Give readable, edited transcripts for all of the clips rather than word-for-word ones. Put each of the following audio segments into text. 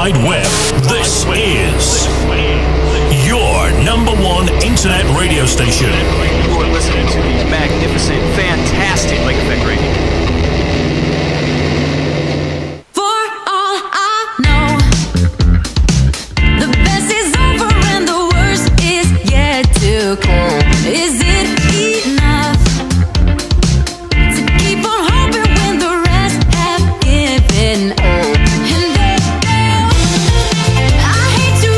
Wide Web. This is your number one internet radio station. You are listening to the magnificent, fantastic Lake Effect Radio. Is it enough to keep on hoping when the rest have given up? And I hate to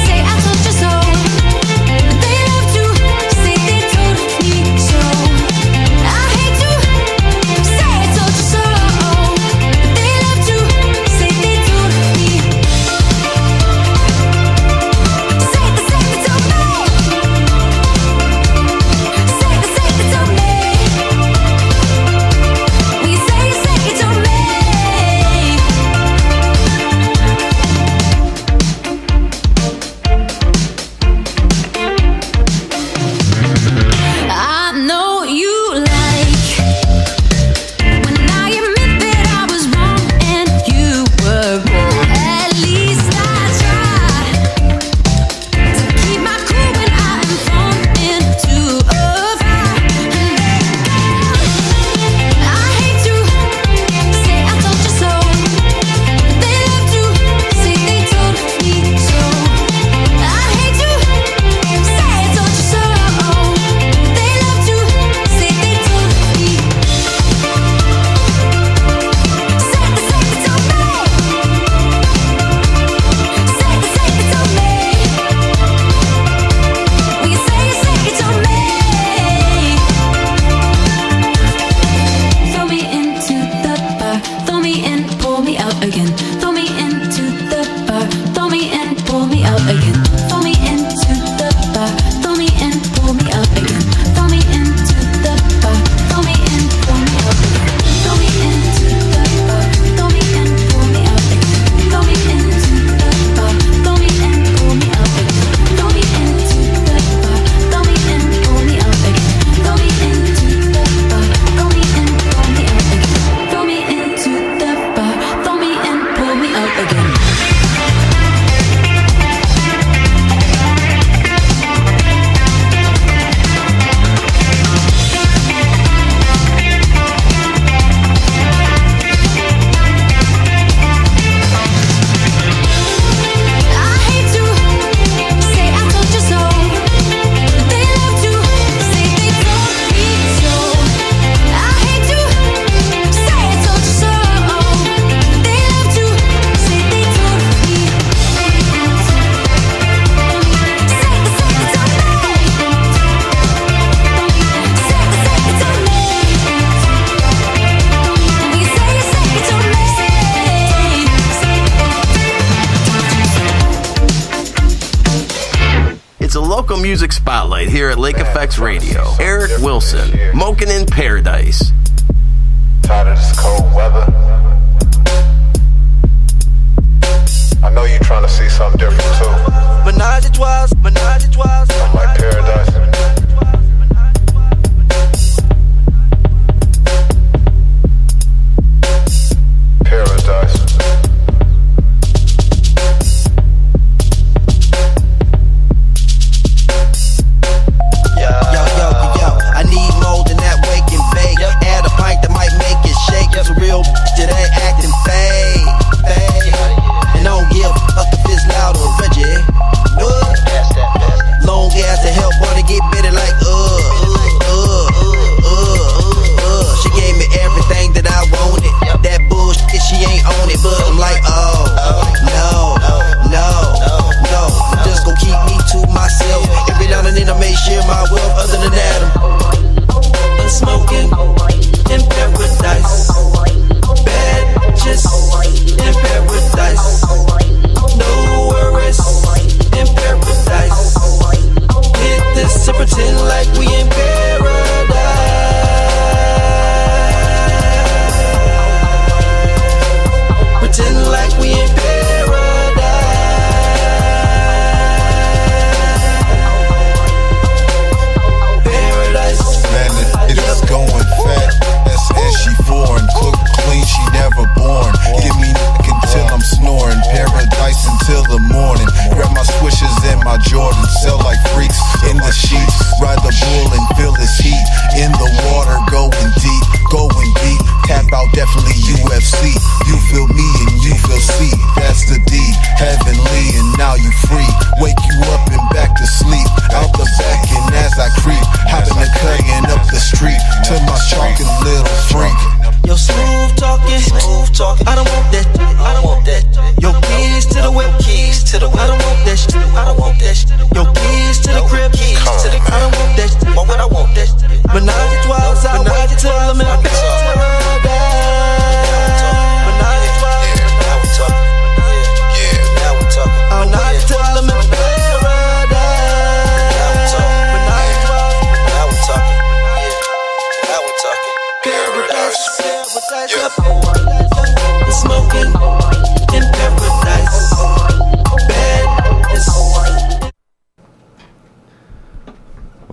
say I told you so, but they love to say they told me so. I hate to say I told you so, but they love to say they told me. Say they told me. Music Spotlight here at Lake Effects Radio. Eric Wilson, Mokin in Paradise. Tired of this cold weather. I know you're trying to see something different too. Menage a trois, menage a trois. I'm like Paradise. That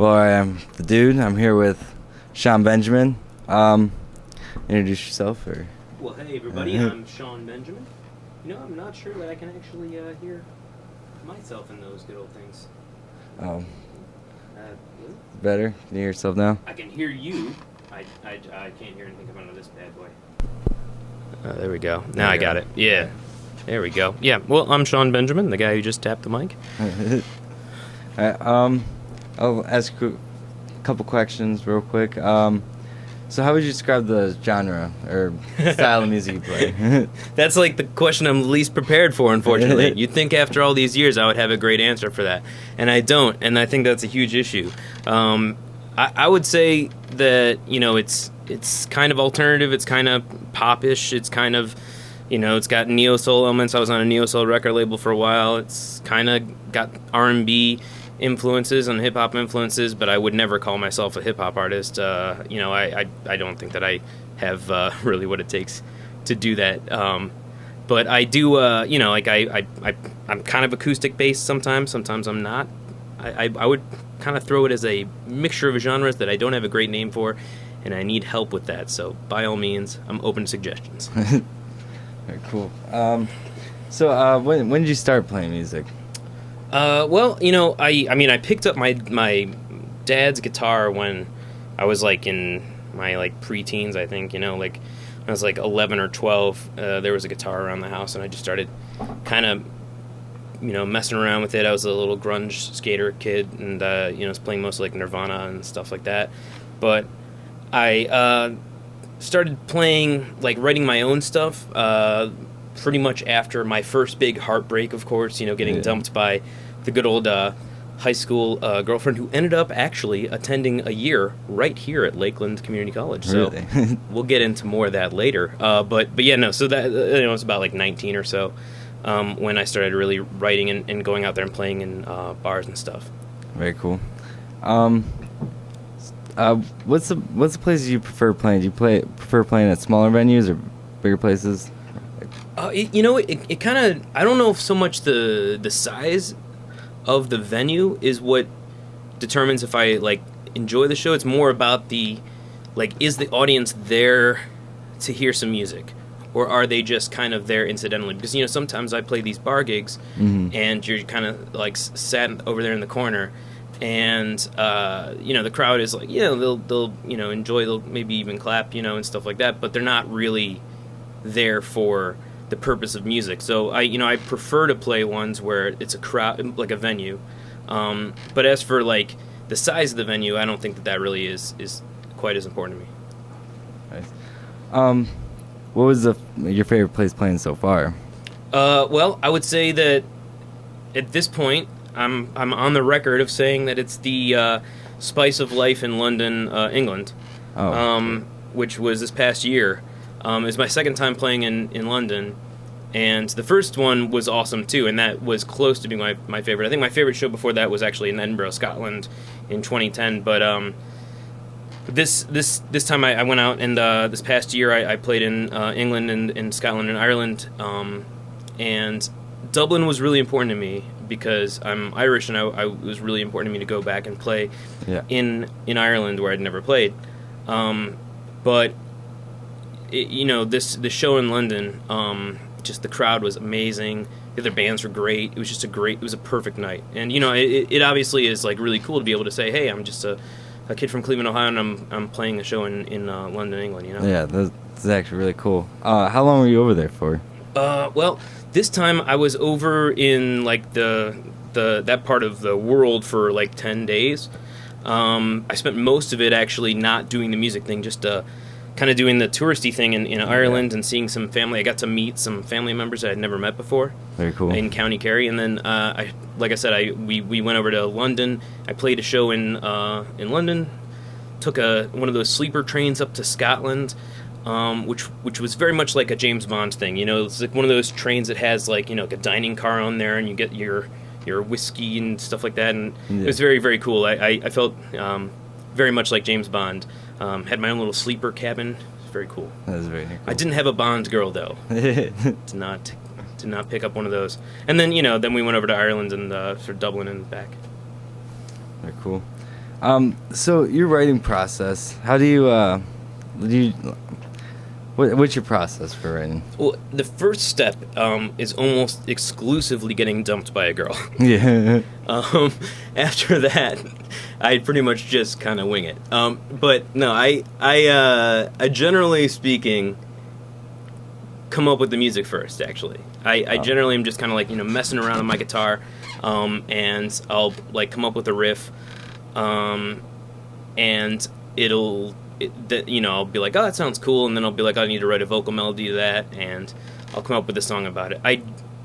boy, I'm the dude. I'm here with Sean Benjamin. Introduce yourself, or? Well, hey everybody, I'm Sean Benjamin. You know, I'm not sure that I can actually hear myself in those good old things. Oh, Really? better. Can you hear yourself now? I can hear you. I can't hear anything coming out of this bad boy. There we go. Now I got it. Yeah. There we go. Yeah. Well, I'm Sean Benjamin, the guy who just tapped the mic. Alright, I'll ask you a couple questions real quick. So how would you describe the genre or style of music you play? That's like the question I'm least prepared for, unfortunately. You'd think after all these years I would have a great answer for that. And I don't, and I think that's a huge issue. I would say that, you know, it's kind of alternative, it's kind of pop-ish, it's kind of, you know, it's got neo-soul elements. I was on a neo-soul record label for a while. It's kind of got R&B influences and hip-hop influences, but I would never call myself a hip-hop artist. You know, I don't think that I have really what it takes to do that. But I do, you know, like I'm kind of acoustic-based sometimes. Sometimes I'm not. I would kind of throw it as a mixture of genres that I don't have a great name for, and I need help with that. So by all means, I'm open to suggestions. Very cool. So when did you start playing music? Well, you know, I mean, I picked up my dad's guitar when I was like in my like preteens, I think. You know, like when I was like 11 or 12. There was a guitar around the house, and I just started kind of, you know, messing around with it. I was a little grunge skater kid, and you know, was playing mostly like Nirvana and stuff like that. But I started playing, like writing my own stuff, pretty much after my first big heartbreak, of course, you know, getting dumped by the good old high school girlfriend who ended up actually attending a year right here at Lakeland Community College. So Really? we'll get into more of that later. But yeah, no, so that, you know, it was about like 19 or so when I started really writing and going out there and playing in bars and stuff. Very cool. What's the places you prefer playing? Do you prefer playing at smaller venues or bigger places? You know, it kind of, I don't know if so much the size of the venue is what determines if I, like, enjoy the show. It's more about the, like, is the audience there to hear some music? Or are they just kind of there incidentally? Because, you know, sometimes I play these bar gigs, and you're kind of, like, sat over there in the corner, and, you know, the crowd is like, yeah, they'll you know, enjoy, they'll maybe even clap, you know, and stuff like that, but they're not really there for the purpose of music. So I prefer to play ones where it's a crowd, like a venue. But as for like the size of the venue, I don't think that really is quite as important to me. Nice. What was your favorite place playing so far? Well, I would say that at this point, I'm on the record of saying that it's the Spice of Life in London, England, which was this past year. It was my second time playing in London, and the first one was awesome too, and that was close to being my favorite. I think my favorite show before that was actually in Edinburgh, Scotland, in 2010. But this time I went out, and this past year I played in England and Scotland and Ireland, and Dublin was really important to me because I'm Irish, and it was really important to me to go back and play in Ireland where I'd never played. But you know, the show in London, just the crowd was amazing. The other bands were great. It was a perfect night. And, you know, it obviously is, like, really cool to be able to say, hey, I'm just a kid from Cleveland, Ohio, and I'm playing a show in London, England, you know? Yeah, that's actually really cool. How long were you over there for? Well, this time I was over in, like, that part of the world for, like, 10 days. I spent most of it actually not doing the music thing, just kind of doing the touristy thing in Ireland and seeing some family. I got to meet some family members that I'd never met before. Very cool. In County Kerry, and then like I said, we went over to London. I played a show in London. Took one of those sleeper trains up to Scotland, which was very much like a James Bond thing. You know, it's like one of those trains that has, like, you know, like a dining car on there, and you get your whiskey and stuff like that, and it was very, very cool. I felt very much like James Bond. Had my own little sleeper cabin. It was very cool. That was very cool. I didn't have a Bond girl, though. Did not pick up one of those. And then, you know, then we went over to Ireland and sort of Dublin and back. Very cool. So your writing process, how do you what's your process for writing? Well, the first step is almost exclusively getting dumped by a girl. Yeah. After that, I pretty much just kind of wing it. But no, I generally speaking come up with the music first. Actually, I generally am just kind of like messing around on my guitar, and I'll like come up with a riff, and I'll be like, oh, that sounds cool, and then I'll be like, I need to write a vocal melody to that, and I'll come up with a song about it.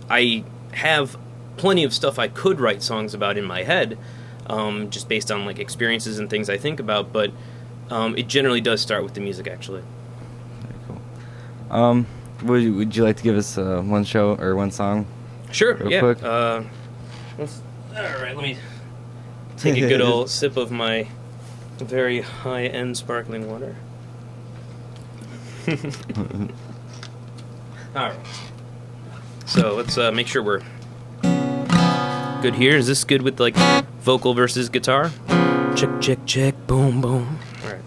I have plenty of stuff I could write songs about in my head, just based on like experiences and things I think about, but it generally does start with the music, actually. Very cool. Would you like to give us one show or one song? Sure. Real yeah. quick? All right. Let me take a good old sip of my very high-end sparkling water. All right. So let's make sure we're good here. Is this good with like vocal versus guitar? Check, check, check. Boom, boom. All right.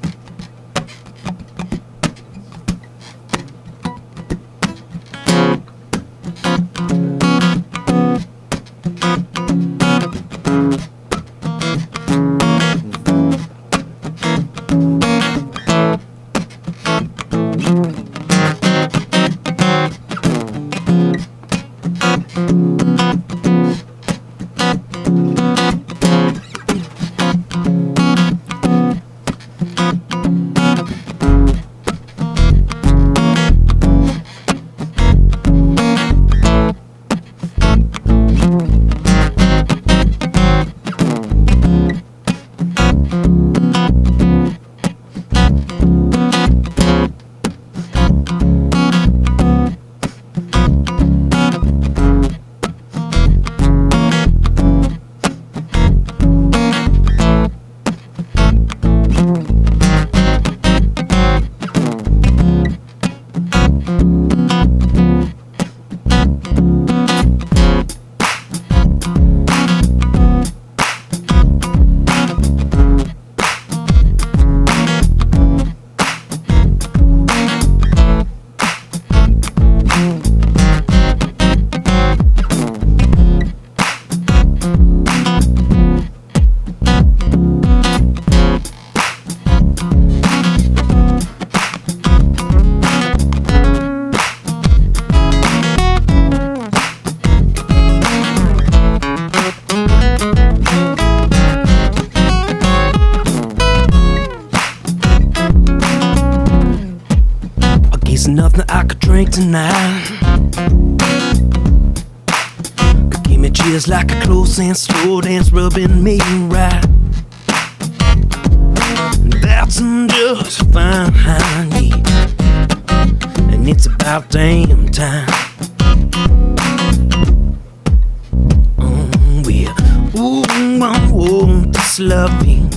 Nothing I could drink tonight could give me chills like a close and slow dance rubbing me right. That's just fine, yeah. And it's about damn time. I want this loving.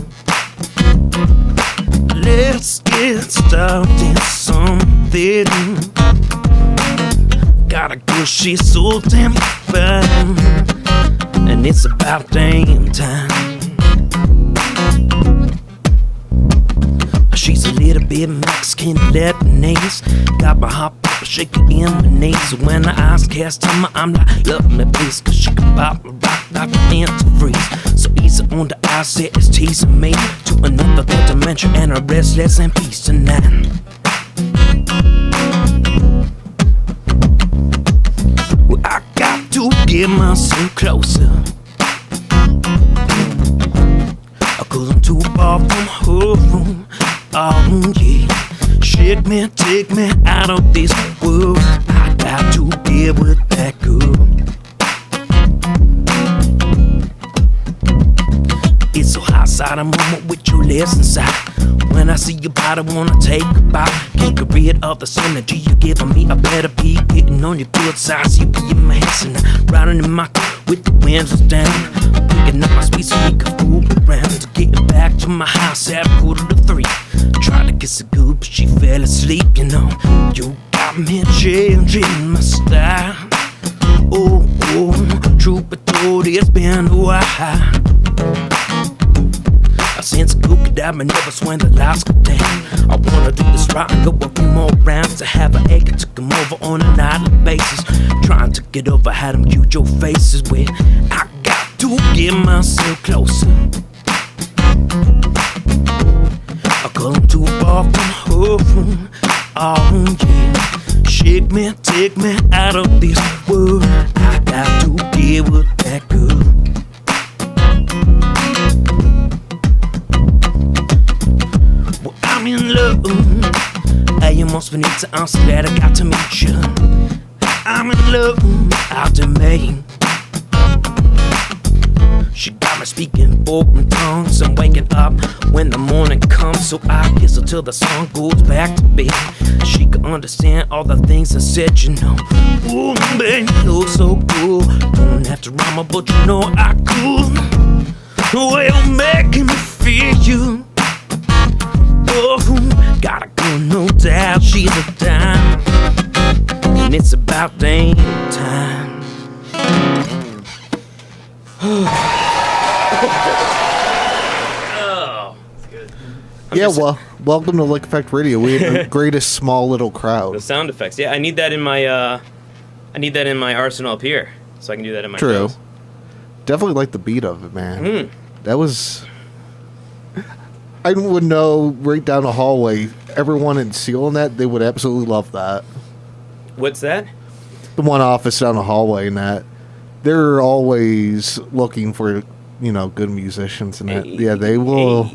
Let's get started something. Got a girl, she's so damn fine, and it's about damn time. She's a little bit Mexican, Lebanese. Got my hot pepper shaking in my knees. When her eyes cast on me, I'm like, love me please, cause she can pop my rock like an antifreeze. So easy on the eyes, say it's teasing me to another dimension, and a restless in peace tonight. Well, I got to get myself closer, cause I'm too far from her room. Oh yeah, shake me, take me out of this world. I got to be with that girl. It's so hot side, I'm on with your lips inside. When I see your body, wanna take a bite. Can't get rid of the synergy you're giving me. I better be getting on your good side. So you be in my head tonight, riding in my car with the windows down, picking up my speed so we can fool around. To getting back to my house at 2:45. Tried to kiss her good, but she fell asleep. You know, you got me changing my style. Oh, truth be told, it's been a while since that may never swing the lights go down. I wanna do this right and go a few more rounds to have an acre to come over on a nightly basis. Trying to get over how them cute your faces when I got to get myself closer. I come too far from home. Oh yeah, shake me, take me out of this world. I got to get with that girl. Well, I'm in love. You must need to answer that. I got to meet you. I'm in love out to me. She got me speaking broken tongues. I'm waking up when the morning comes, so I kiss her till the song goes back to bed. She can understand all the things I said, you know. Ooh, baby, you're so cool. Don't have to rhyme, but you know I could. The way you're making me feel you. Oh, got a girl, no doubt, she's a dime. And it's about damn time. Oh, that's good. Welcome to Lick Effect Radio. We have the greatest small little crowd. The sound effects. Yeah, I need that in my arsenal up here, so I can do that in my True. shows. Definitely like the beat of it, man. That was... I would know right down the hallway, everyone in Seal and that, they would absolutely love that. What's that? The one office down the hallway and that. They're always looking for, good musicians and that. Yeah, they will...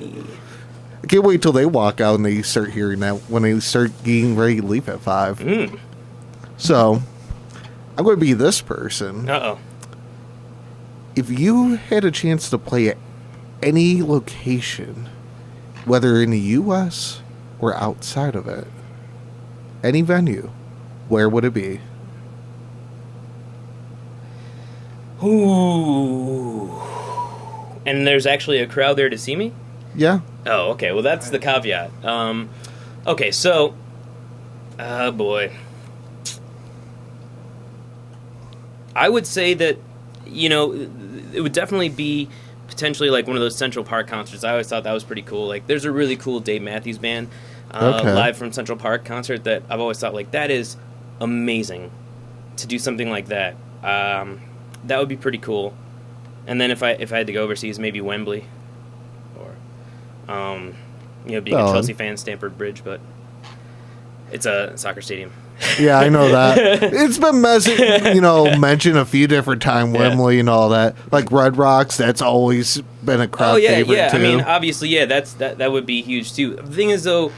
I can't wait till they walk out and they start hearing that when they start getting ready to leave at 5. So, I'm going to be this person. Uh-oh. If you had a chance to play at any location, whether in the U.S. or outside of it, any venue, where would it be? Ooh. And there's actually a crowd there to see me? Yeah. Oh, okay. Well, that's the caveat. Okay, so... Oh, boy. I would say that, it would definitely be potentially like one of those Central Park concerts. I always thought that was pretty cool. Like, there's a really cool Dave Matthews Band live from Central Park concert that I've always thought, like, that is amazing to do something like that. That would be pretty cool. And then if I had to go overseas, maybe Wembley. Or, being a Chelsea fan, Stamford Bridge, but it's a soccer stadium. Yeah, I know that. It's been mentioned a few different times, Wembley and all that. Like Red Rocks, that's always been a crowd favorite too. I mean, obviously, that would be huge too. The thing is, though,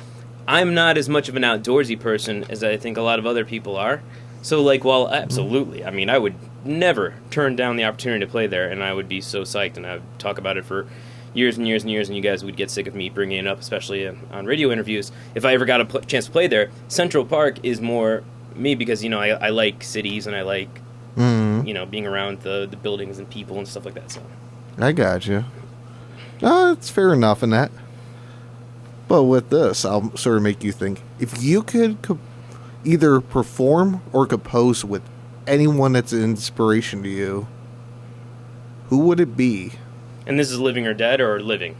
I'm not as much of an outdoorsy person as I think a lot of other people are. So, like, while absolutely, I mean, I would never turn down the opportunity to play there, and I would be so psyched, and I would talk about it for years and years and years, and you guys would get sick of me bringing it up, especially on radio interviews. If I ever got a chance to play there, Central Park is more me because, I like cities and I like, being around the buildings and people and stuff like that. So I got you. No, it's fair enough in that. But with this, I'll sort of make you think. If you could either perform or compose with anyone that's an inspiration to you, who would it be? And this is living or dead or living?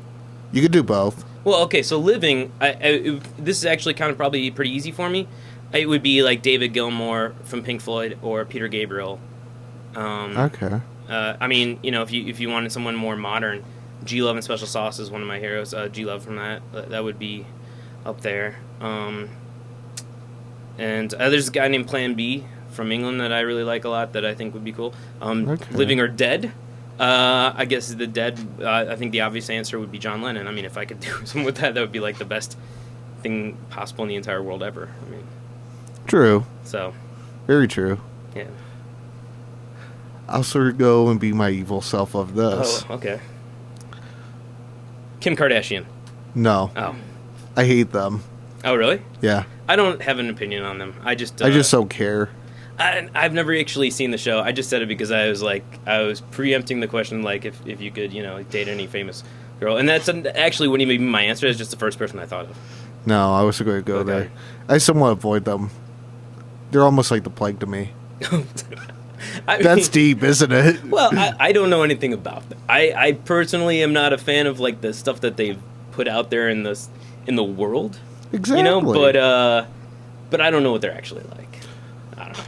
You could do both. Well, okay, so living, this is actually kind of probably pretty easy for me. It would be like David Gilmour from Pink Floyd or Peter Gabriel. Okay. I mean, if you wanted someone more modern, G Love and Special Sauce is one of my heroes. G Love from that would be up there. And there's a guy named Plan B from England that I really like a lot that I think would be cool. Living or dead? I guess the dead. I think the obvious answer would be John Lennon. I mean, if I could do something with that would be like the best thing possible in the entire world ever. I mean, true. So, very true. Yeah. I'll sort of go and be my evil self of this. Oh, okay. Kim Kardashian. No. Oh. I hate them. Oh, really? Yeah. I don't have an opinion on them. I just don't care. I've never actually seen the show. I just said it because I was preempting the question, like if you could, date any famous girl, and that's actually wouldn't even be my answer. It's just the first person I thought of. No, I was going to go there. I somewhat avoid them. They're almost like the plague to me. That's deep, isn't it? Well, I don't know anything about them. I personally am not a fan of like the stuff that they've put out there in the world. Exactly. You know, but I don't know what they're actually like. I don't know.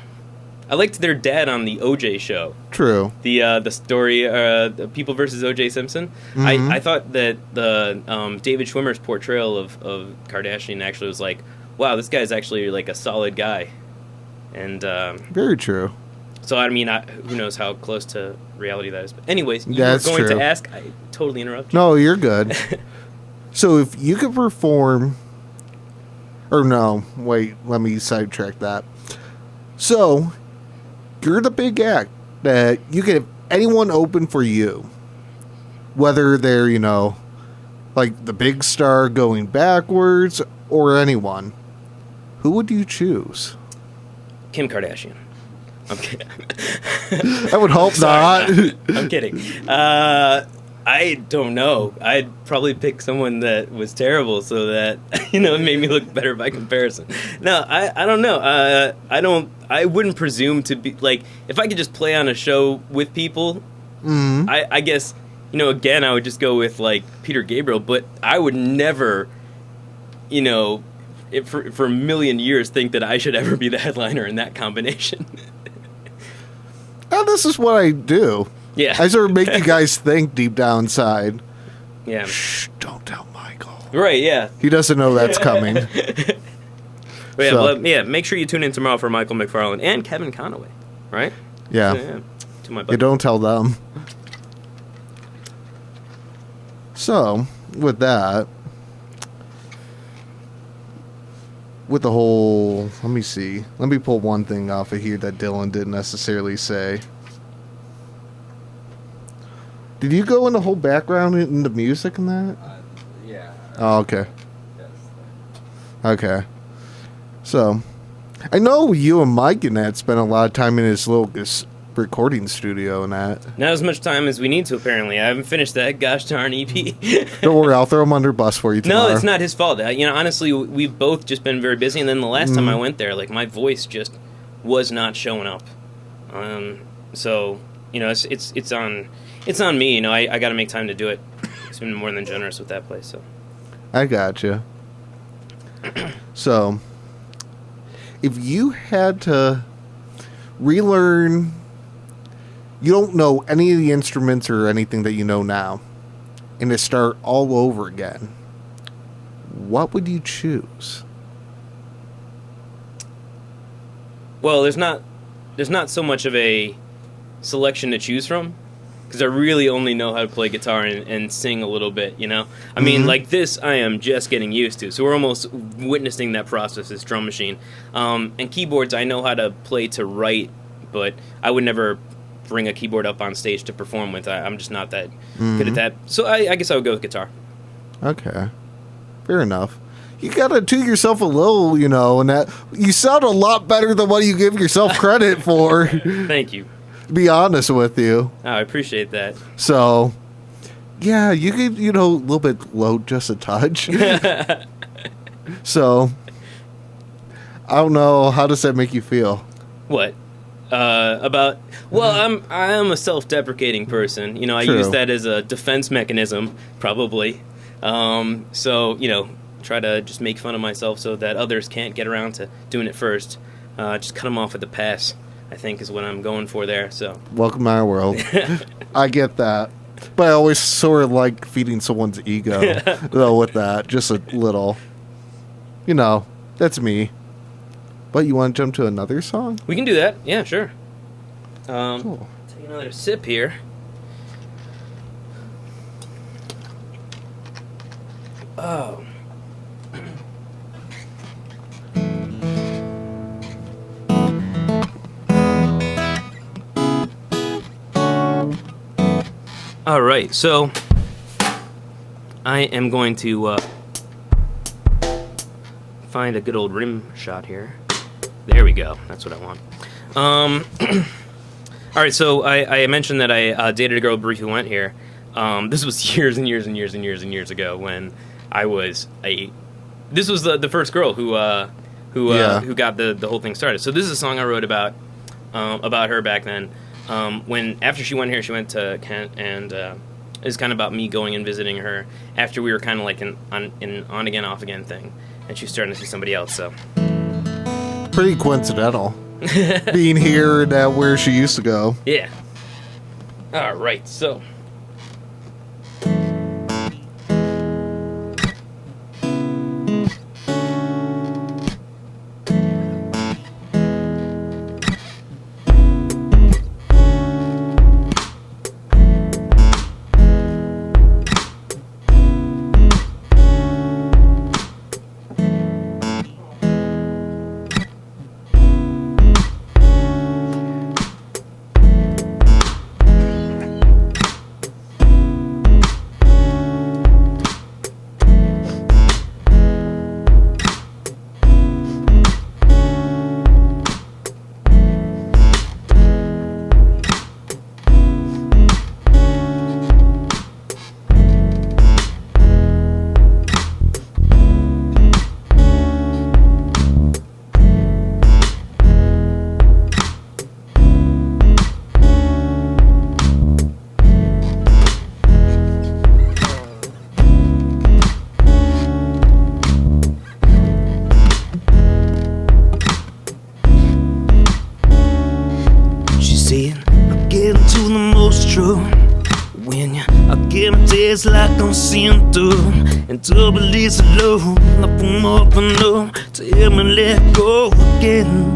I liked their dad on the OJ show. True. The story, the People versus OJ Simpson. Mhm. I thought that the David Schwimmer's portrayal of Kardashian actually was like, wow, this guy's actually like a solid guy. And very true. so I mean, who knows how close to reality that is. But anyways, you That's were going true. to ask. I totally interrupted you. No, you're good. So if you could perform, or no, wait, let me sidetrack that. So you're the big act that you can have anyone open for you, whether they're, you know, like the big star going backwards or anyone. Who would you choose? Kim Kardashian. I'm kidding. I would hope not. I'm kidding. I don't know. I'd probably pick someone that was terrible so that, you know, it made me look better by comparison. No, I don't know. I wouldn't presume to be, like, if I could just play on a show with people, I guess, you know, again, I would just go with, like, Peter Gabriel, but I would never, you know, for a million years think that I should ever be the headliner in that combination. Now, this is what I do. Yeah. I sort of make you guys think deep down inside. Yeah. Shh, don't tell Michael. Right, yeah. He doesn't know that's coming. But yeah, So- well, yeah, make sure you tune in tomorrow for Michael McFarlane and Kevin Conaway, right? Yeah. To my You buddy. don't tell them. So, with that, with the whole, let me see. Let me pull one thing off of here that Dylan didn't necessarily say. Did you go in the whole background in the music and that? Yeah. Oh, okay. Okay. So, I know you and Mike and that spent a lot of time in his little recording studio and that. Not as much time as we need to, apparently. I haven't finished that gosh darn EP. Don't worry, I'll throw him under a bus for you tomorrow. No, it's not his fault. You know, honestly, we've both just been very busy, and then the last time I went there, like, my voice just was not showing up. So, you know, it's on me. You know, I got to make time to do it. It's been more than generous with that place. So I gotcha. So, if you had to relearn, you don't know any of the instruments or anything that you know now, and to start all over again, what would you choose? well, there's not so much of a selection to choose from, because I really only know how to play guitar and sing a little bit, you know? I mean, like this, I am just getting used to, so we're almost witnessing that process, this drum machine. And keyboards, I know how to play to write, but I would never bring a keyboard up on stage to perform with. I'm just not that good at that. So I guess I would go with guitar. Okay. Fair enough. You gotta toot yourself a little, you know, and that you sound a lot better than what you give yourself credit for. Thank you. To be honest with you. Oh, I appreciate that. So, yeah, you could, you know, a little bit low, just a touch. So, I don't know, how does that make you feel? What? About? Well, I'm a self-deprecating person. You know, I True. use that as a defense mechanism, probably. So, you know, try to just make fun of myself so that others can't get around to doing it first. Just cut them off with the pass, I think, is what I'm going for there. So, Welcome to my world. I get that. But I always sort of like feeding someone's ego, though, with that. Just a little. You know, that's me. But you want to jump to another song? we can do that. Yeah, sure. Cool. Take another sip here. Oh. All right, so I am going to find a good old rim shot here. There we go. That's what I want. All right, so I mentioned that I dated a girl who briefly went here. This was years and years and years and years and years ago when I was This was the first girl who got the whole thing started. So this is a song I wrote about her back then. When after she went here, she went to Kent, and is kind of about me going and visiting her after we were kind of like an on again, off again thing, and she's starting to see somebody else. So pretty coincidental being here and where she used to go. yeah. All right, so. When you give me days like I'm seeing through, and double is low, I pull up and low to hear me let go again.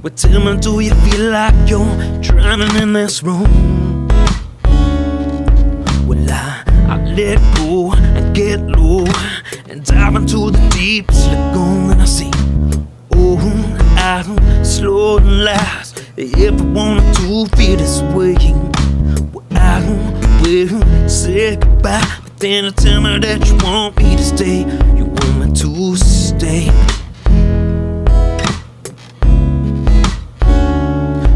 Well, tell me, do you feel like you're drowning in this room? Well, I let go and get low and dive into the deepest lagoon, and I see, oh, I don't slow and last. If I wanted to feel this way, well, I will say goodbye. But then you tell me that you want me to stay. You want me to stay.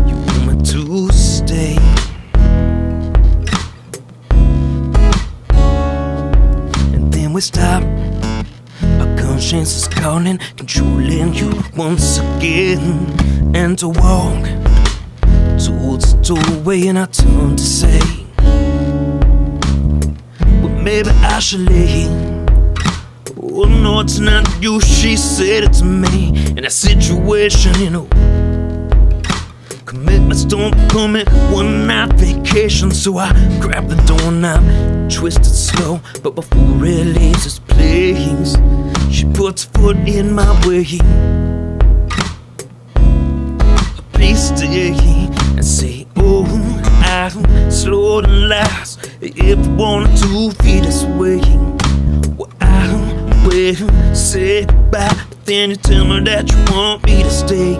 You want me to stay. And then we stop. Our conscience is calling, controlling you once again. And to walk towards the doorway, and I turn to say, well, maybe I should leave. Oh no, it's not you, she said it to me. In that situation, you know, commitments don't come in one night vacation. So I grab the doorknob, twist it slow, but before it leaves its place, she puts a foot in my way. Please stay and say, oh, I don't slow and last. If I wanted to feel this way, well, I don't wait and say goodbye. But then you tell me that you want me to stay.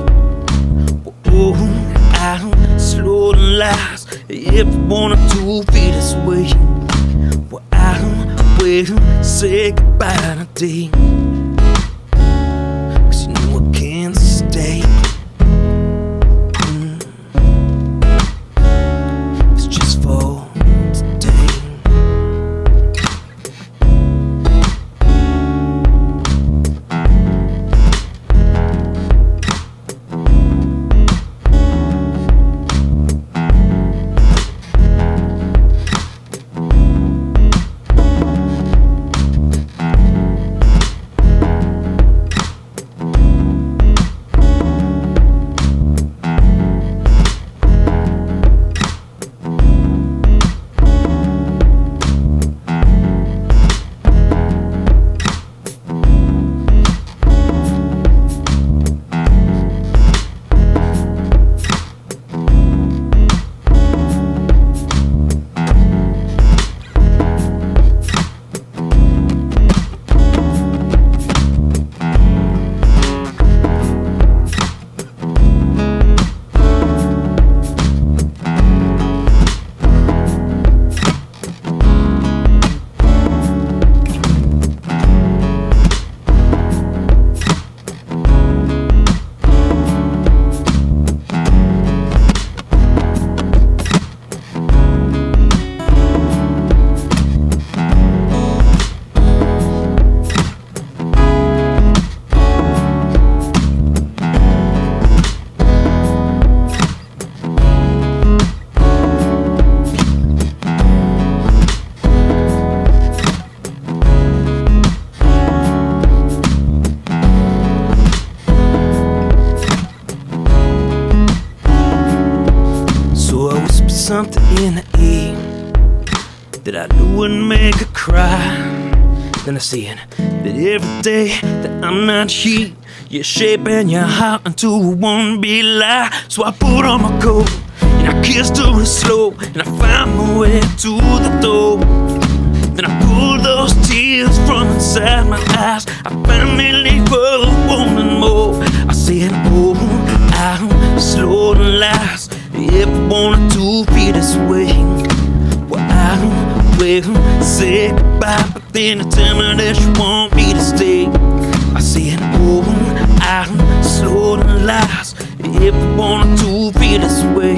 Well, oh, I don't slow and last. If I wanted to feel this way, well, I don't wait and say goodbye today. 'Cause you know I can't stay. something in the air that I knew would make her cry. Then I said that every day that I'm not here, you're shaping your heart into a one big lie. So I put on my coat and I kissed her real slow, and I found my way to the door. Then I pulled those tears from inside my eyes. I finally felt wanting more. I said, oh, I'm slow to last. If I wanted to be this way, well, I will say goodbye. But then you tell me that you want me to stay. I said, oh, I'm slow to last. If I wanted to be this way,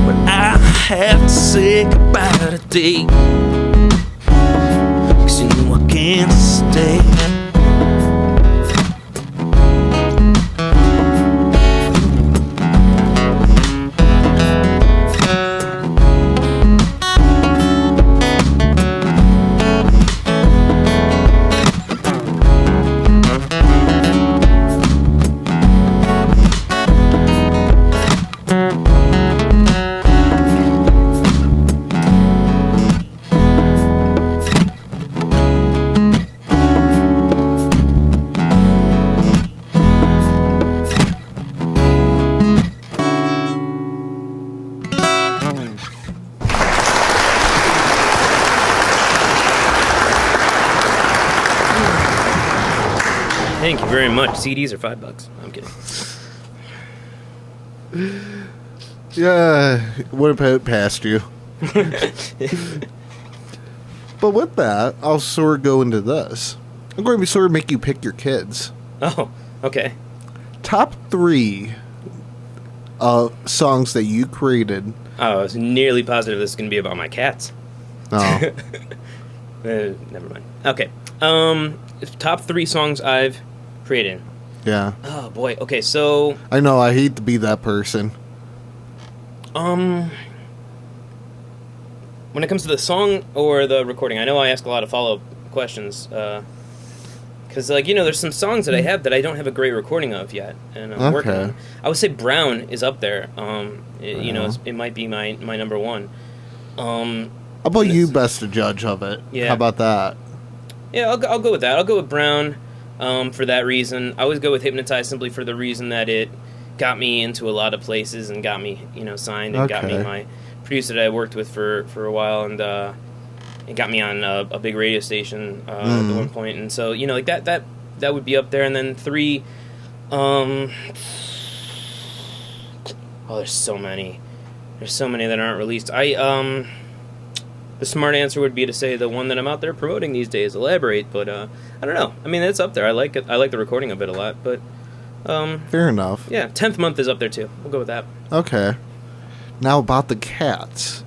but I have to say goodbye today. 'Cause you know I can't stay. Thank you very much. CDs are $5. I'm kidding. Yeah, would have put it past you. But with that, I'll sort of go into this. I'm going to sort of make you pick your kids. Oh, okay. Top 3 songs that you created. Oh, I was nearly positive this is going to be about my cats. Oh. Never mind. Okay. Top 3 songs I've created. Yeah. Oh, boy. Okay, so... I know, I hate to be that person. When it comes to the song or the recording, I know I ask a lot of follow-up questions, because, like, you know, there's some songs that I have that I don't have a great recording of yet, and I'm working on. I would say Brown is up there. You know, it might be my number one. How about you best to judge of it? Yeah. How about that? Yeah, I'll go with that. I'll go with Brown for that reason. I always go with Hypnotize simply for the reason that it got me into a lot of places and got me, you know, signed and got me my producer that I worked with for a while, and it got me on a big radio station at one point. And so, you know, like that would be up there. And then 3, oh, there's so many. There's so many that aren't released. The smart answer would be to say the one that I'm out there promoting these days, Elaborate, but I don't know. I mean, it's up there. I like it. I like the recording of it a lot, but fair enough. Yeah, 10th Month is up there too. We'll go with that. Okay. Now about the cats.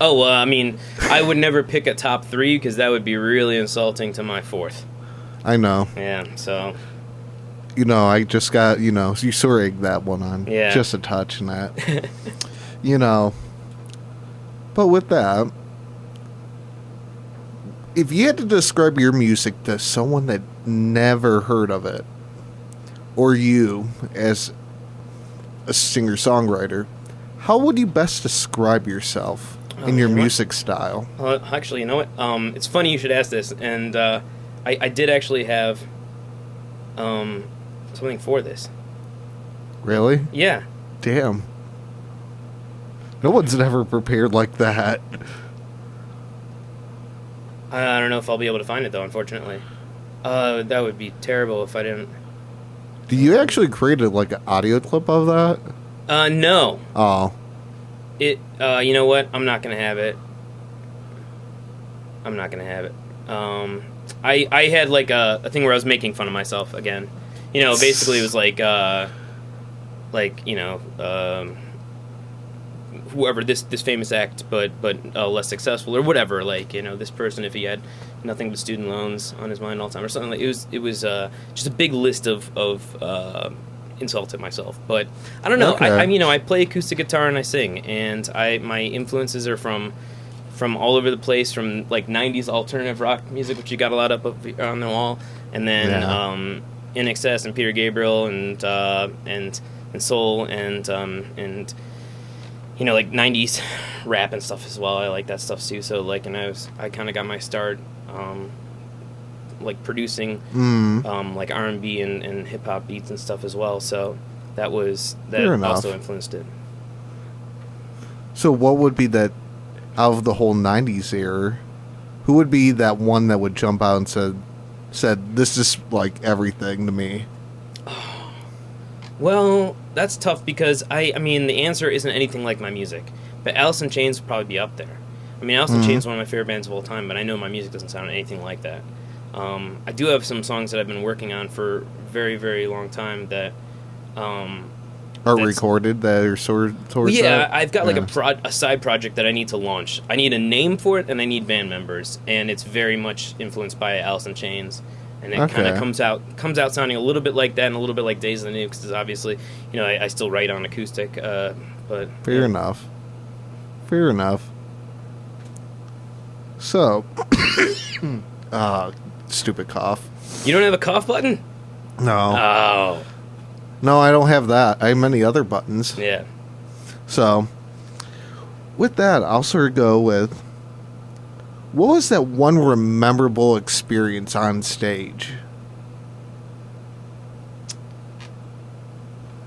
Oh, I mean, I would never pick a top 3 because that would be really insulting to my 4th. I know. Yeah, so... You know, I just got, you know, you sort of egged that one on. Yeah. Just a touch in that. You know. But with that, if you had to describe your music to someone that never heard of it, or you as a singer-songwriter, how would you best describe yourself in your music style? Actually, you know what? It's funny you should ask this, and I did actually have something for this. Really? Yeah. Damn. No one's ever prepared like that. I don't know if I'll be able to find it, though, unfortunately. That would be terrible if I didn't. Do you actually create like an audio clip of that? No. Oh. You know what? I'm not going to have it. I'm not going to have it. I had like a thing where I was making fun of myself again. You know, basically it was like you know, whoever this famous act, but less successful or whatever. Like, you know, this person, if he had nothing but student loans on his mind all the time or something, like it was just a big list of insults at myself. But I don't know. Okay. I you know, I play acoustic guitar and I sing, and my influences are from all over the place, from like 90s alternative rock music, which you got a lot up on the wall, and then In Excess and Peter Gabriel and soul and like 90s rap and stuff as well. I like that stuff too. So like, and I kind of got my start like producing like R&B and hip hop beats and stuff as well. So that also influenced it. So what would be that, out of the whole 90s era, who would be that one that would jump out and said this is like everything to me? Well, that's tough because I mean the answer isn't anything like my music, but Alice in Chains would probably be up there. I mean, Alice in Chains is one of my favorite bands of all time, but I know my music doesn't sound anything like that. I do have some songs that I've been working on for a very, very long time that are recorded that are towards yeah, that? I've got like a side project that I need to launch. I need a name for it, and I need band members, and it's very much influenced by Alice in Chains. And it kind of comes out sounding a little bit like that and a little bit like Days of the Nukes, because obviously, I still write on acoustic. But Fair enough. So, stupid cough. You don't have a cough button? No. Oh. No, I don't have that. I have many other buttons. Yeah. So, with that, I'll sort of go with, what was that one memorable experience on stage?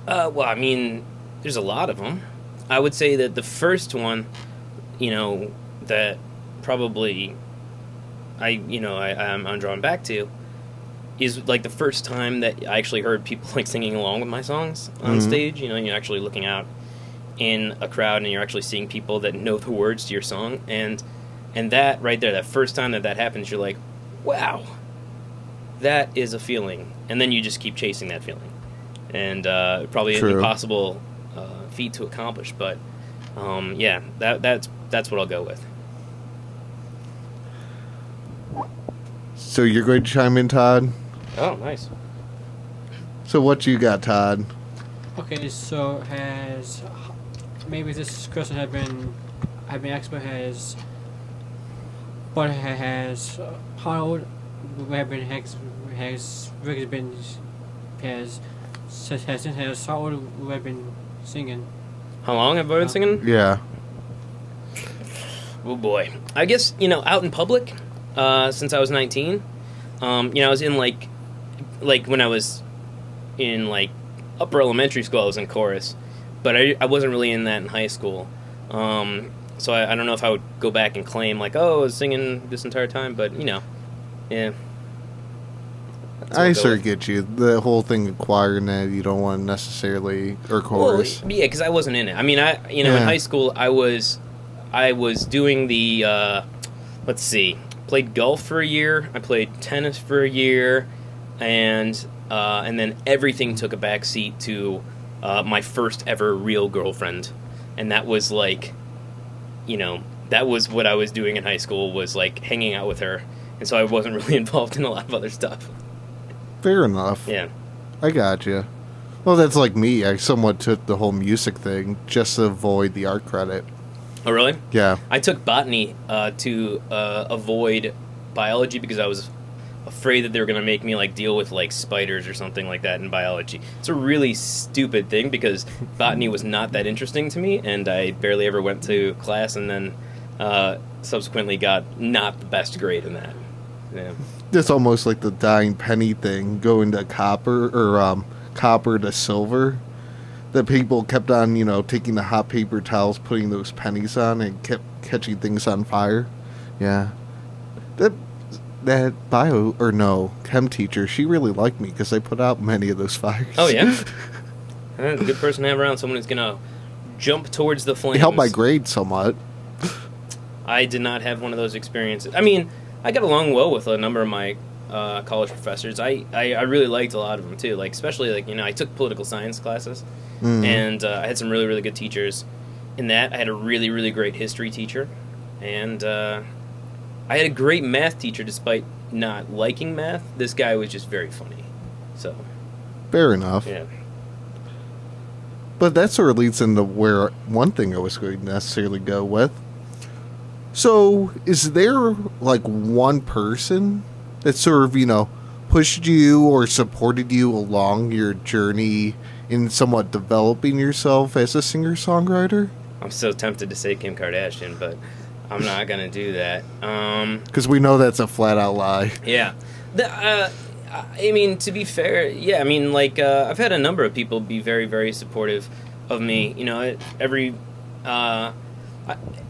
Well, I mean, there's a lot of them. I would say that the first one, that probably I'm drawn back to is like the first time that I actually heard people like singing along with my songs on stage. You're actually looking out in a crowd and you're actually seeing people that know the words to your song, and that right there, that first time that happens, you're like, wow, that is a feeling, and then you just keep chasing that feeling, and probably an impossible feat to accomplish, but yeah, that's what I'll go with. So you're going to chime in, Todd? Oh, nice. So what you got, Todd? Okay, so maybe this question have been asked, but how old has Rick been how old we have been singing? How long have I been singing? Yeah. Oh boy, I guess out in public. Since I was 19, I was in like when I was in like upper elementary school, I was in chorus, but I wasn't really in that in high school. So I don't know if I would go back and claim like, oh, I was singing this entire time, but yeah. I sort of get you. The whole thing of choir and that you don't want necessarily, or chorus. Well, yeah, because I wasn't in it. I mean, in high school I was doing the let's see. Played golf for a year. I played tennis for a year, and then everything took a back seat to my first ever real girlfriend, and that was like, that was what I was doing in high school, was like hanging out with her, and so I wasn't really involved in a lot of other stuff. Fair enough. Yeah, I got you. Well, that's like me. I somewhat took the whole music thing just to avoid the art credit. Oh, really? Yeah. I took botany to avoid biology because I was afraid that they were going to make me like deal with like spiders or something like that in biology. It's a really stupid thing because botany was not that interesting to me, and I barely ever went to class, and then subsequently got not the best grade in that. Yeah. It's almost like the dying penny thing, going to copper to silver. That people kept on, taking the hot paper towels, putting those pennies on, and kept catching things on fire. Yeah. That chem teacher, she really liked me because I put out many of those fires. Oh, yeah? That's a good person to have around, someone who's going to jump towards the flames. It helped my grade somewhat. I did not have one of those experiences. I mean, I got along well with a number of my college professors. I really liked a lot of them, too. Like, especially, like, I took political science classes. And I had some really, really good teachers. In that, I had a really, really great history teacher. And I had a great math teacher despite not liking math. This guy was just very funny. So. Fair enough. Yeah. But that sort of leads into where one thing I was going to necessarily go with. So, is there, like, one person that sort of, pushed you or supported you along your journey in somewhat developing yourself as a singer-songwriter? I'm so tempted to say Kim Kardashian, but I'm not gonna do that. Because we know that's a flat-out lie. Yeah. I mean, to be fair, yeah, I mean, like, I've had a number of people be very, very supportive of me. You know,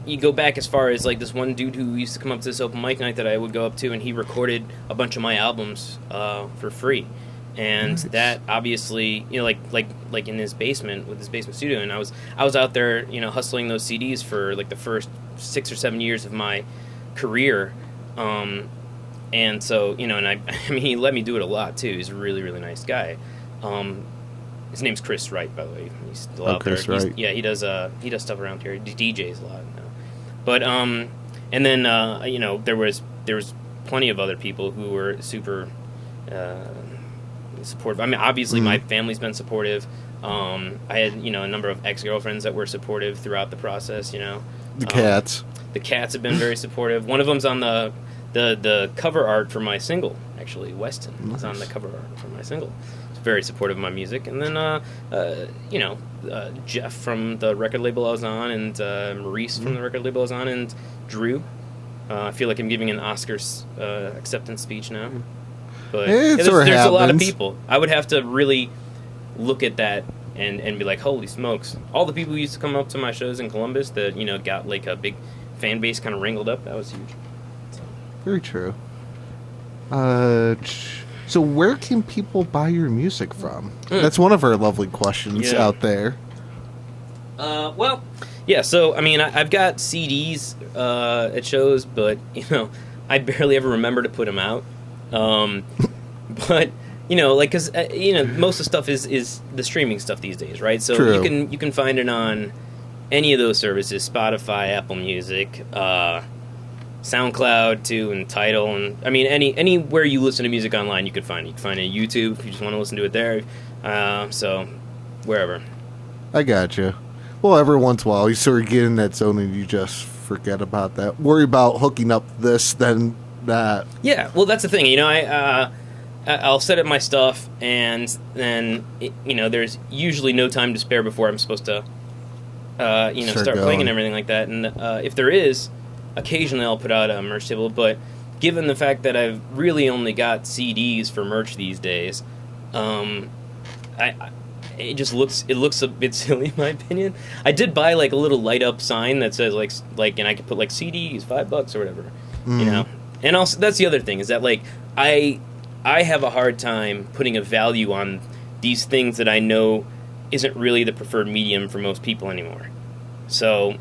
you go back as far as, like, this one dude who used to come up to this open mic night that I would go up to, and he recorded a bunch of my albums for free. And that obviously, you know, like in his basement with his basement studio, and I was out there, you know, hustling those CDs for like the first 6 or 7 years of my career, and so, you know, and I mean, he let me do it a lot too. He's a really, really nice guy. His name's Chris Wright, by the way. He's still out Chris there. Wright. Yeah, he does stuff around here. He DJs a lot now. But and then you know, there was plenty of other people who were super supportive. I mean, obviously my family's been supportive. I had, you know, a number of ex-girlfriends that were supportive throughout the process, you know. The cats. The cats have been very supportive. One of them's on the cover art for my single, actually. Weston is on the cover art for my single. He's very supportive of my music. And then, you know, Jeff from the record label I was on, and Maurice from the record label I was on, and Drew. I feel like I'm giving an Oscars acceptance speech now. But there's a lot of people. I would have to really look at that and be like, holy smokes. All the people who used to come up to my shows in Columbus that, you know, got like a big fan base kind of wrangled up, that was huge. So. Very true. So where can people buy your music from? That's one of our lovely questions out there. Well, yeah, so, I mean, I've got CDs at shows, but, you know, I barely ever remember to put them out. But, you know, like, because, you know, most of the stuff is the streaming stuff these days, right? So True. you can find it on any of those services, Spotify, Apple Music, SoundCloud, too, and Tidal, and, I mean, anywhere you listen to music online, you can find it. You can find it on YouTube if you just want to listen to it there, so, wherever. I gotcha. Well, every once in a while, you sort of get in that zone and you just forget about that. Worry about hooking up this, then that. Yeah, well, that's the thing. You know, I'll set up my stuff, and then, you know, there's usually no time to spare before I'm supposed to, you know, start playing and everything like that. And if there is, occasionally I'll put out a merch table. But given the fact that I've really only got CDs for merch these days, it just looks a bit silly in my opinion. I did buy like a little light up sign that says like, and I could put like CDs $5 or whatever, you know. And also, that's the other thing, is that, like, I have a hard time putting a value on these things that I know isn't really the preferred medium for most people anymore. So,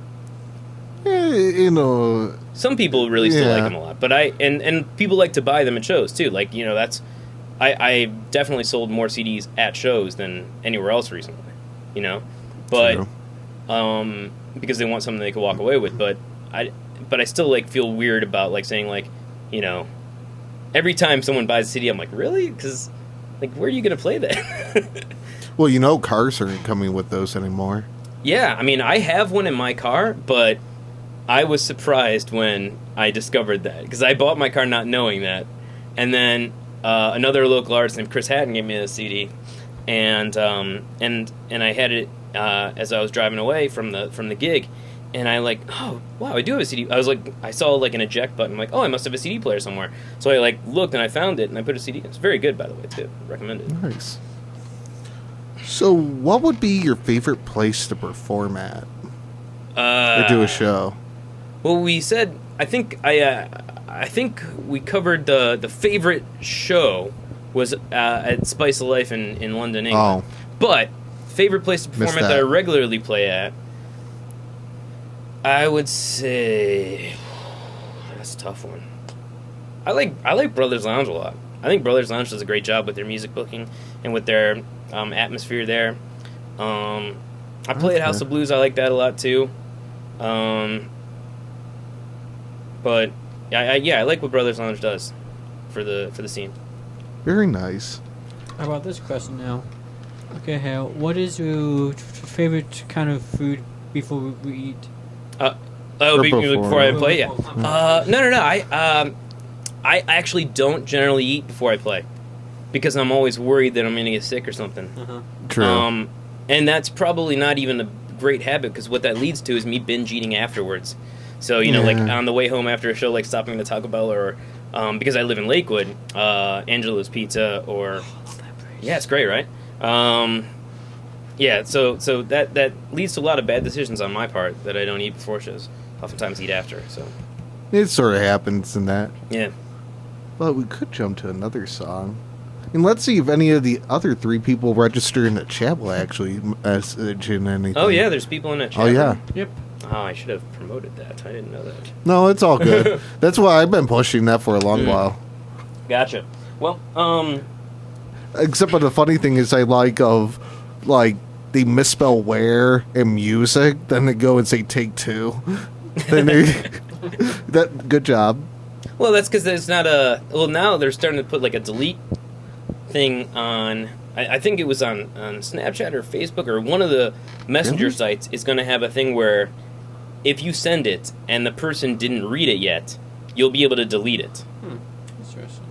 you know, some people really still like them a lot, but and people like to buy them at shows too. Like, you know, that's I definitely sold more CDs at shows than anywhere else recently. You know, but because they want something they could walk away with. But I still like feel weird about like saying like, you know, every time someone buys a CD, I'm like, really? Because, like, where are you going to play that? Well, you know, cars aren't coming with those anymore. Yeah, I mean, I have one in my car, but I was surprised when I discovered that. Because I bought my car not knowing that. And then another local artist named Chris Hatton gave me a CD. And I had it as I was driving away from the gig. And I like, oh, wow, I do have a CD. I was like, I saw like an eject button. I'm like, oh, I must have a CD player somewhere. So I like looked and I found it and I put a CD. It's very good, by the way, too. Recommend it. Nice. So what would be your favorite place to perform at? Or do a show? Well, we said, I think we covered the favorite show was at Spice of Life in London, England. Oh. But favorite place to perform at that I regularly play at, I would say that's a tough one. I like Brothers Lounge a lot. I think Brothers Lounge does a great job with their music booking and with their atmosphere there. I play at House of Blues. I like that a lot too. But I like what Brothers Lounge does for the scene. Very nice. How about this question now? Okay, Hale, what is your favorite kind of food before we eat? Before I play, yeah. No. I actually don't generally eat before I play. because I'm always worried that I'm going to get sick or something. True. And that's probably not even a great habit, because what that leads to is me binge eating afterwards. So, you know, like on the way home after a show, like stopping at Taco Bell, or because I live in Lakewood, Angelo's Pizza, or yeah, it's great, right? Yeah, so that leads to a lot of bad decisions on my part that I don't eat before shows. Oftentimes eat after. So it sort of happens in that. Yeah. But we could jump to another song. And let's see if any of the other 3 people register in the chat will actually message in anything. Oh, yeah, there's people in that chat. Oh, yeah. Yep. Oh, I should have promoted that. I didn't know that. No, it's all good. That's why I've been pushing that for a long while. Gotcha. Well, Except for the funny thing is I they misspell where and music, then they go and say take 2. Then good job. Well, that's because it's not a... Well, now they're starting to put, like, a delete thing on... I think it was on Snapchat or Facebook, or one of the messenger sites is going to have a thing where if you send it and the person didn't read it yet, you'll be able to delete it. Interesting.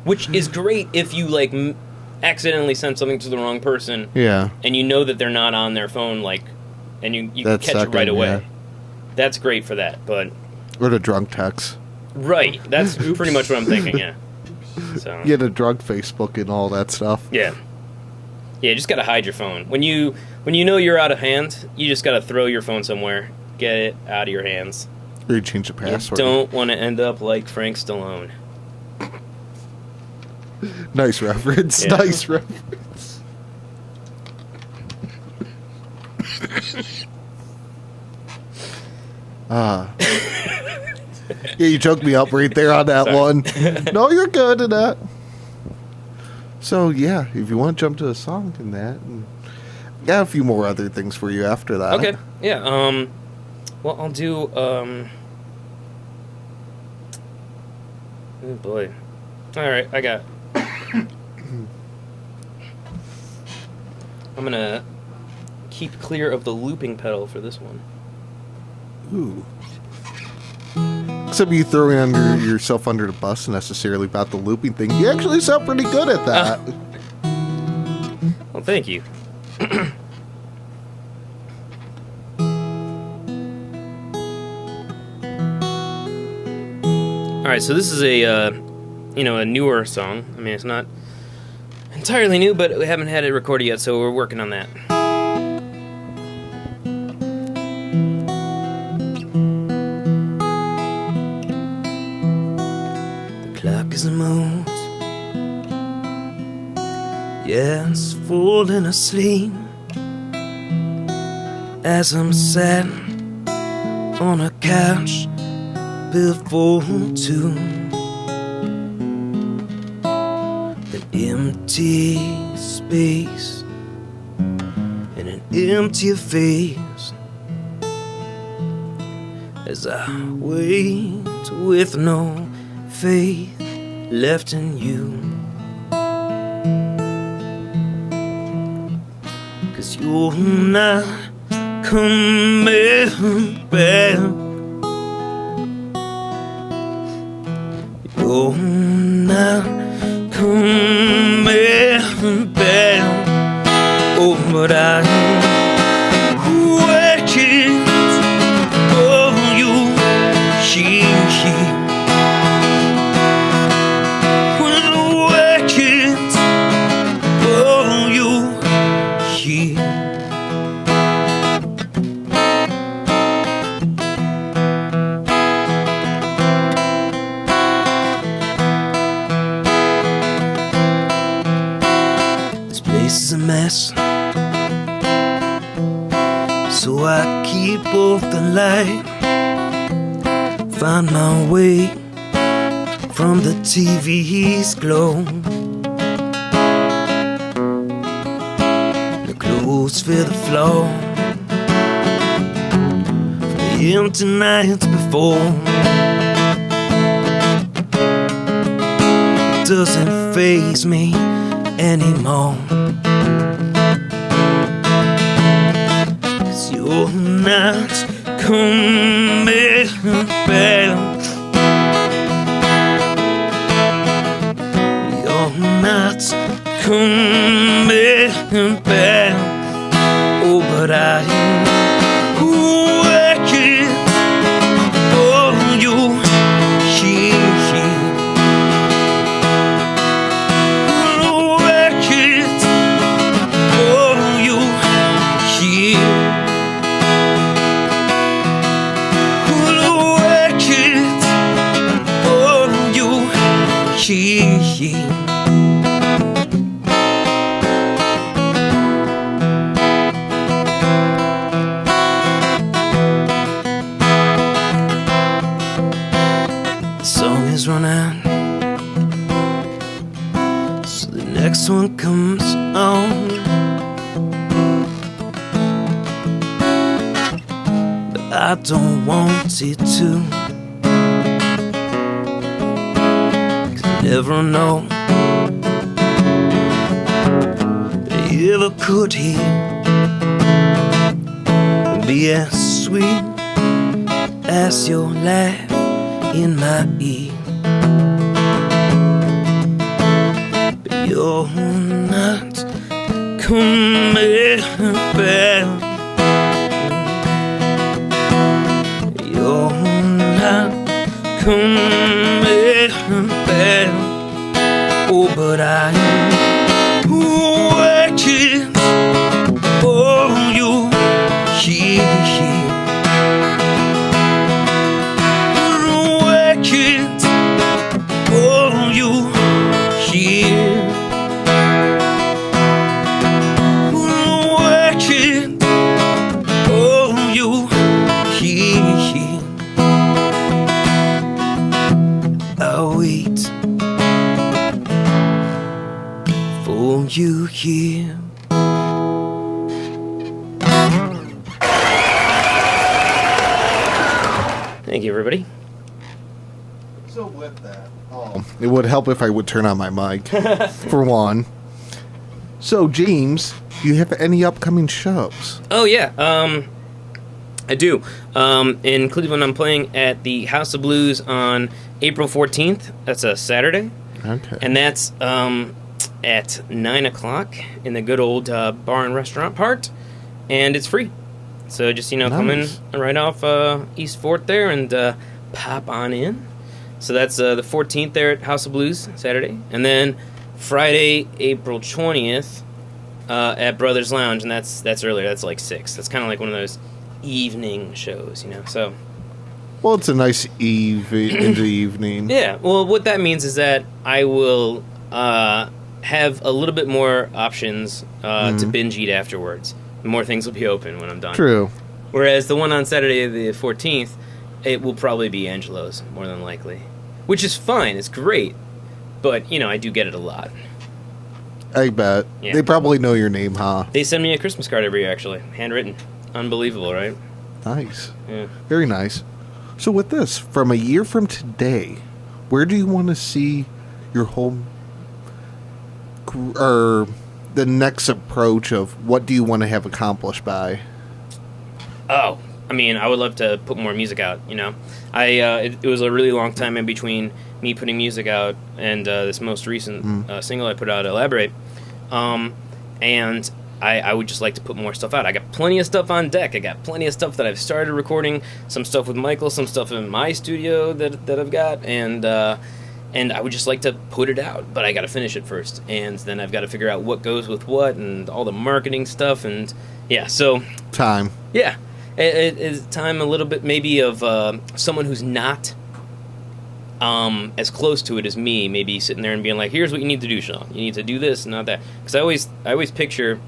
Which is great if you, like, accidentally send something to the wrong person. Yeah. And you know that they're not on their phone, like, and you That's catch it right second, away. yeah. That's great for that, but... Or the drunk text. Right. That's pretty much what I'm thinking, yeah. So. Yeah, the drug Facebook and all that stuff. Yeah. Yeah, you just gotta hide your phone. When you know you're out of hand, you just gotta throw your phone somewhere. Get it out of your hands. Or you change the password. You don't want to end up like Frank Stallone. Nice reference. Yeah. Nice reference. Yeah, you choked me up right there on that one. No, you're good at that. So, yeah, if you want to jump to a song in that, and got a few more other things for you after that. Okay, yeah, well, I'll do, oh boy. Alright, I got... I'm gonna keep clear of the looping pedal for this one. Ooh. Except you throwing yourself under the bus necessarily about the looping thing. You actually sound pretty good at that. Well, thank you. Alright, so this is a newer song. I mean, it's not entirely new, but we haven't had it recorded yet, so we're working on that. The clock is moved. Yes, falling asleep as I'm sat on a couch before 2. Empty space and an empty face as I wait with no faith left in you. 'Cause you're not coming back. You're not coming back. Oh, but I'm waiting for you here. We're waiting for you here. This is a mess, so I keep off the light, find my way from the TV's glow. The clothes fill the floor from the empty nights before. It doesn't faze me anymore. 'Cause you're not coming back. coming back. Oh, but I waited for you here. Waited for you here. Waited for you here. Is run out, so the next one comes on. But I don't want it to, 'cause I never know that you ever could hear be as sweet as your laugh in my ear. You're not coming back. You're not coming back. Oh, but I waiting for you here. Waiting for you here. Waiting for you here. I'll wait for you here. Thank you, everybody. So with that, it would help if I would turn on my mic, for one. So, James, do you have any upcoming shows? Oh, yeah. I do. In Cleveland, I'm playing at the House of Blues on April 14th. That's a Saturday. Okay. And that's at 9 o'clock in the good old bar and restaurant part. And it's free. So just, come in right off East 4th there and pop on in. So that's the 14th there at House of Blues, Saturday. And then Friday, April 20th at Brothers Lounge. And that's earlier. That's like 6. That's kind of like one of those evening shows, So. Well, it's a nice in the evening. Yeah. Well, what that means is that I will have a little bit more options to binge eat afterwards. More things will be open when I'm done. True. Whereas the one on Saturday the 14th, it will probably be Angelo's, more than likely. Which is fine, it's great. But, I do get it a lot. I bet. Yeah. They probably know your name, huh? They send me a Christmas card every year, actually. Handwritten. Unbelievable, right? Nice. Yeah. Very nice. So with this, from a year from today, where do you want to see your whole... or the next approach of what do you want to have accomplished by? Oh, I would love to put more music out, It was a really long time in between me putting music out and this most recent single I put out, Elaborate. And I would just like to put more stuff out. I got plenty of stuff on deck. I got plenty of stuff that I've started recording, some stuff with Michael, some stuff in my studio that I've got, and I would just like to put it out, but I got to finish it first, and then I've got to figure out what goes with what and all the marketing stuff, and so time. Yeah, it is time a little bit maybe of someone who's not as close to it as me, maybe sitting there and being like, "Here's what you need to do, Sean. You need to do this, not that." Because I always picture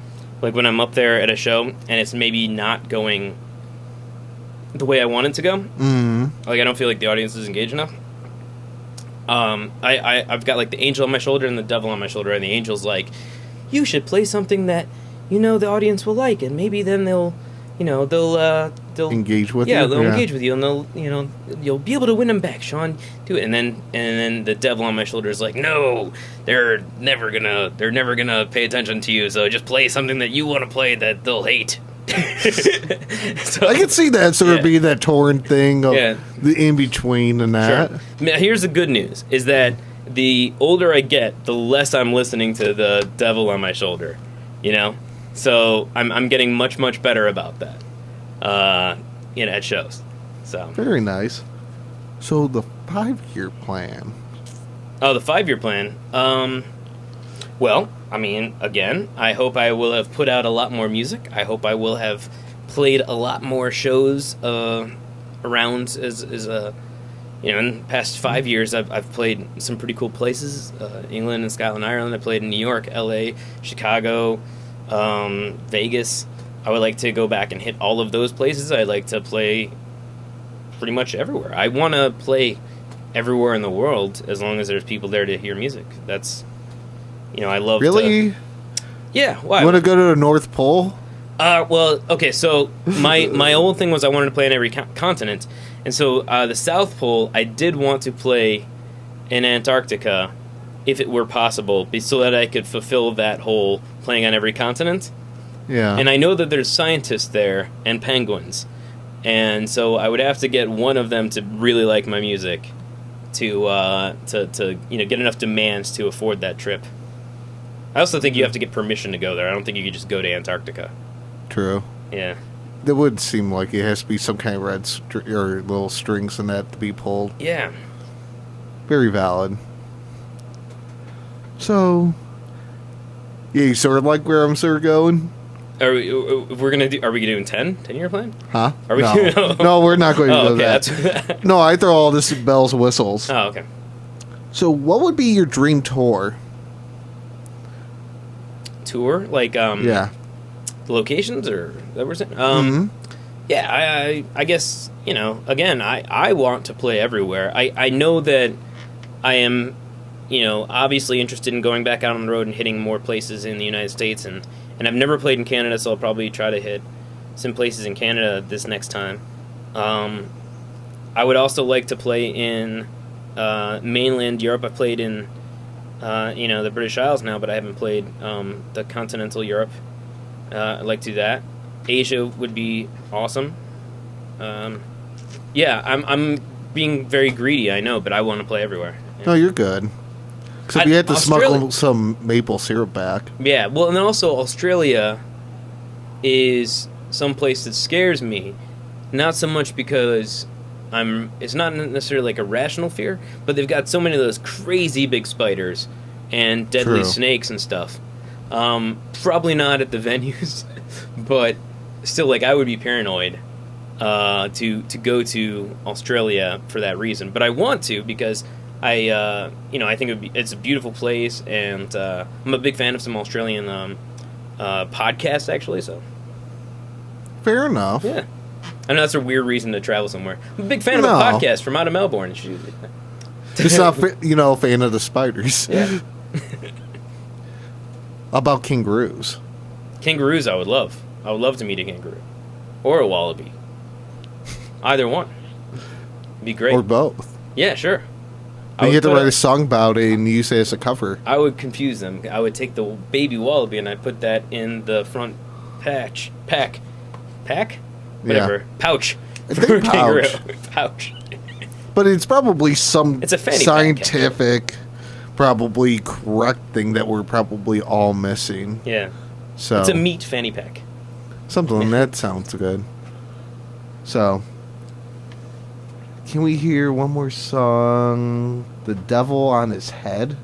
like when I'm up there at a show and it's maybe not going the way I want it to go. Like I don't feel like the audience is engaged enough. I've got like the angel on my shoulder and the devil on my shoulder, and the angel's like, you should play something that the audience will like, and maybe then they'll engage with you. Yeah, they'll engage with you, and they'll you'll be able to win them back, Sean. Do it, and then the devil on my shoulder is like, no, they're never gonna pay attention to you. So just play something that you want to play that they'll hate. So, I can see that sort of being that torrent thing of the in between and that. Sure. Here's the good news: is that the older I get, the less I'm listening to the Devil on My Shoulder, you know? So I'm getting much, much better about that, at shows. So Very nice. So the 5-year plan. Oh, the 5-year plan. Well, I mean, again, I hope I will have put out a lot more music. I hope I will have played a lot more shows around as in the past 5 years, I've played some pretty cool places, England and Scotland, Ireland. I played in New York, L.A., Chicago, Vegas. I would like to go back and hit all of those places. I'd like to play pretty much everywhere. I want to play everywhere in the world as long as there's people there to hear music. That's, I love Really? Yeah, why? You want to go to the North Pole? Well, okay, so my old thing was I wanted to play in every continent. And so the South Pole, I did want to play in Antarctica if it were possible, so that I could fulfill that whole playing on every continent. Yeah. And I know that there's scientists there and penguins. And so I would have to get one of them to really like my music to get enough demands to afford that trip. I also think you have to get permission to go there. I don't think you could just go to Antarctica. True. Yeah. It would seem like it has to be some kind of red or little strings in that to be pulled. Yeah. Very valid. So, yeah, you sort of like where I'm sort of going? Are we doing 10-year plan? Huh? Are we no. No, we're not going to do that. That's No, I throw all this bells and whistles. Oh, okay. So, what would be your dream tour? Tour? Like, yeah. Locations, or that we're saying? Yeah, I guess, again, I want to play everywhere. I know that I am, obviously interested in going back out on the road and hitting more places in the United States, and I've never played in Canada, so I'll probably try to hit some places in Canada this next time. I would also like to play in mainland Europe. I've played in, the British Isles now, but I haven't played the continental Europe. I'd like to do that. Asia would be awesome. Yeah, I'm being very greedy, I know, but I want to play everywhere. No, you're good. Except you have to smuggle some maple syrup back. Yeah, well, and then also Australia is some place that scares me. Not so much because it's not necessarily like a rational fear, but they've got so many of those crazy big spiders and deadly snakes and stuff. Probably not at the venues, but still, like, I would be paranoid to go to Australia for that reason. But I want to because I think it's a beautiful place, and I'm a big fan of some Australian podcasts, actually. So fair enough. Yeah, I know that's a weird reason to travel somewhere. I'm a big fan of a podcast from out of Melbourne. Just not, a fan of the spiders. Yeah. About kangaroos? Kangaroos, I would love. I would love to meet a kangaroo. Or a wallaby. Either one. Be great. Or both. Yeah, sure. You get to write a song about it and use it as a cover. I would confuse them. I would take the baby wallaby and I'd put that in the front pack? Whatever. Yeah. Pouch. I For think kangaroo. pouch. Pouch. But it's probably some It's a fanny pack, scientific, probably correct thing that we're probably all missing. Yeah. So It's a meat fanny pack. something that sounds good. So, can we hear one more song? The Devil on His Head?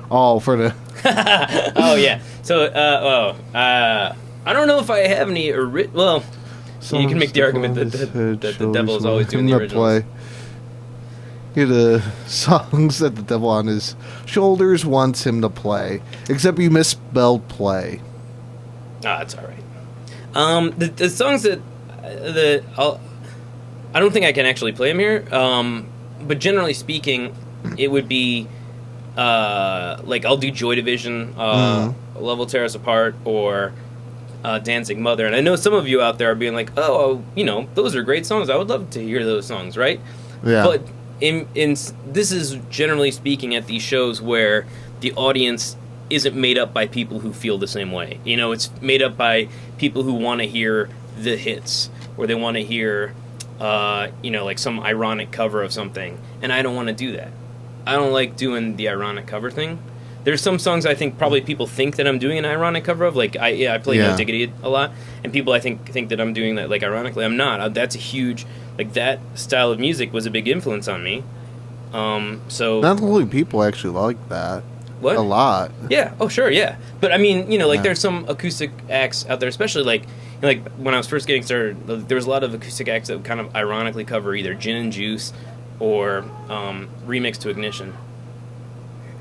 Oh, for the... Oh, yeah. So, I don't know if I have any... Well, you can make the argument that the devil is always doing the originals. Hear the songs that the devil on his shoulders wants him to play. Except you misspelled play. Ah, that's all right. The songs that I don't think I can actually play them here. But generally speaking, it would be like I'll do Joy Division, Level Tear Us Apart, or Danzig Mother. And I know some of you out there are being like, oh, those are great songs. I would love to hear those songs, right? Yeah. But in this is generally speaking at these shows where the audience isn't made up by people who feel the same way. It's made up by people who want to hear the hits, or they want to hear, like some ironic cover of something, and I don't want to do that. don't like doing the ironic cover thing. There's some songs I think probably people think that I'm doing an ironic cover of. Like I play No Diggity a lot, and people I think that I'm doing that like ironically. I'm not. That's a huge like that style of music was a big influence on me. So not only people actually like that. What? A lot. Yeah. Oh, sure. Yeah. But I mean, there's some acoustic acts out there, especially like when I was first getting started. There was a lot of acoustic acts that would kind of ironically cover either Gin and Juice or Remix to Ignition.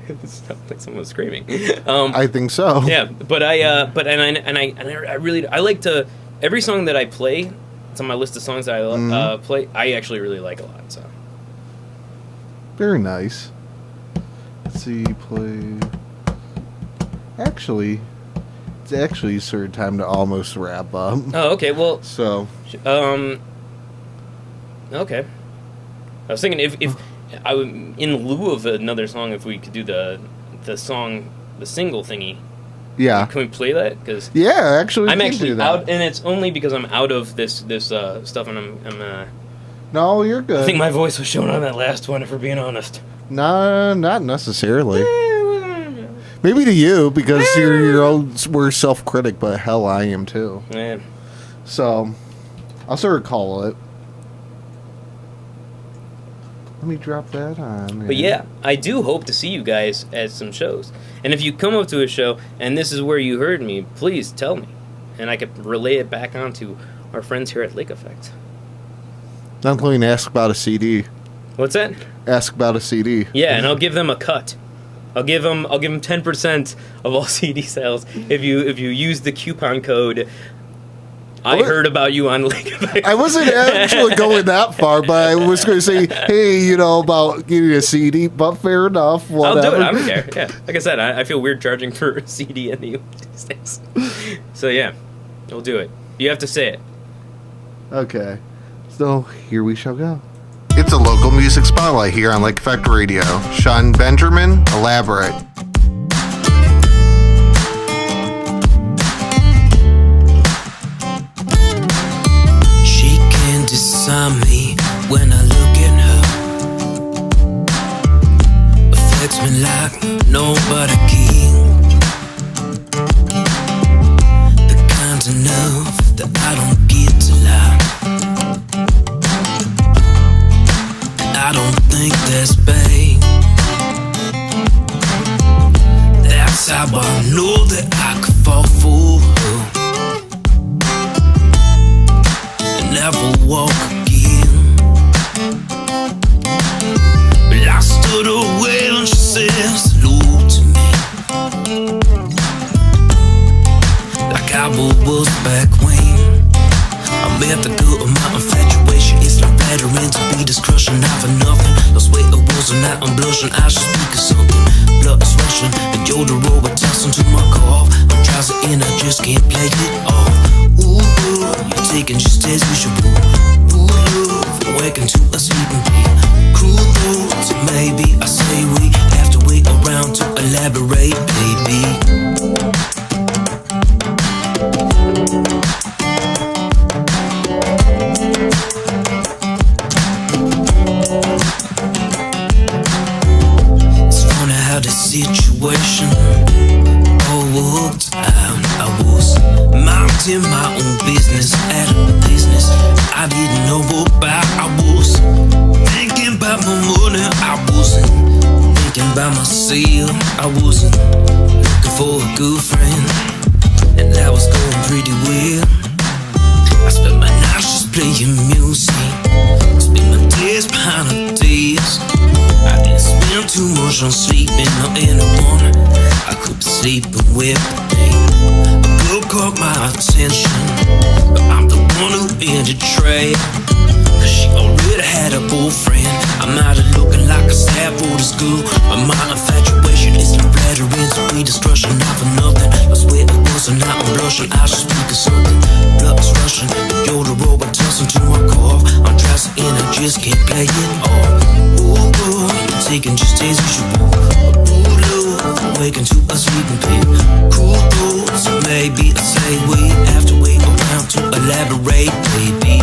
It sounded like someone was screaming. I think so. Yeah, but I really like to every song that I play. It's on my list of songs that I play. I actually really like a lot. So very nice. Let's see, play. Actually, it's actually sort of time to almost wrap up. Oh, okay. Well, so okay. I was thinking if I would, in lieu of another song, if we could do the single thingy. Yeah. Can we play that? Because actually, I'm actually out, and it's only because I'm out of this stuff, and I'm. No, you're good. I think my voice was showing on that last one, if we're being honest. No, not necessarily. Maybe to you because you're your own worst self-critic, but hell, I am too. Yeah. So, I'll sort of call it. Let me drop that on. But yeah, I do hope to see you guys at some shows. And if you come up to a show and this is where you heard me, please tell me. And I could relay it back onto our friends here at Lake Effect. I'm going to ask about a CD. What's that? Ask about a CD. Yeah, and I'll give them a cut. I'll give them 10% of all CD sales if you use the coupon code I heard about you on Lake Effect. I wasn't actually going that far, but I was going to say, hey, about getting a CD, but fair enough. Whatever. I'll do it. I don't care. Yeah. Like I said, I feel weird charging for a CD in the United States. So, yeah, we'll do it. You have to say it. Okay. So, here we shall go. It's a local music spotlight here on Lake Effect Radio. Sean Benjamin, elaborate. On me when I look at her, affects me like nobody can. The kind of love that I don't get to lie. I don't think that's bad. That's how I know that I could fall for her and never walk again. But I stood away and she said salute to me, like I was back when I met the girl of my infatuation. It's not flattering to be this crushing, not for nothing. Lost weight or was or not, I'm blushing. I should speak of something. Blood is rushing, and you're the road attaching to my car. I'm drowsy and I just can't play it off. Ooh, you're taking just as you should. Ooh, love, waking to a sleeping pill. Cruel thoughts, maybe I say we have to wait around to elaborate, baby. It's funny how the situation all worked out. I was minding my own business at a business I didn't know about. I was thinking about my money. I wasn't thinking about myself. I wasn't looking for a good friend, and that was going pretty well. I spent my nights just playing music, spent my days behind the desk. I didn't spend too much on sleeping or anyone I could be sleeping with. A girl caught my attention, but I'm the one who ended trade. Cause she already had a boyfriend. I'm out of looking like a sad boy to school, but my infatuation is not flattering to be destruction, not for nothing. I swear it wasn't, now I'm blushing. I should speak of something. Blood is rushing, you're the robot tossing to my car. I'm dressed and I just can't play it off. Ooh, you're taking just as you should. Ooh, love, waking to a sleeping pill. Cool thoughts, maybe I say we have to wait around to elaborate, baby.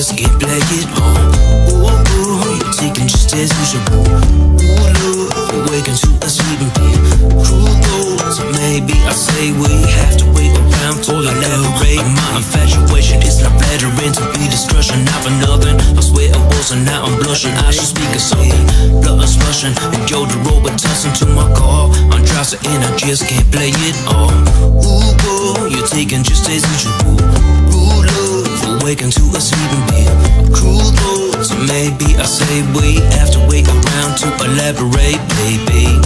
just can't play it home. Ooh, ooh, you're taking just as usual. Ooh, love, waking to a sleeping pill. Cruel thoughts, maybe I say we have to wait around to elaborate. My infatuation is not flattering to be destruction, not for nothing. I swear I wasn't, now I'm blushing. I should speak of something. Blood is rushing, and yo, the robot tossing to my car. I'm drowsy and I just can't play it all. Ooh, boy, you're taking just as usual. Ooh, love, waking to a sleeping pill. Cruel thoughts, maybe I say we have to wait around to elaborate, baby.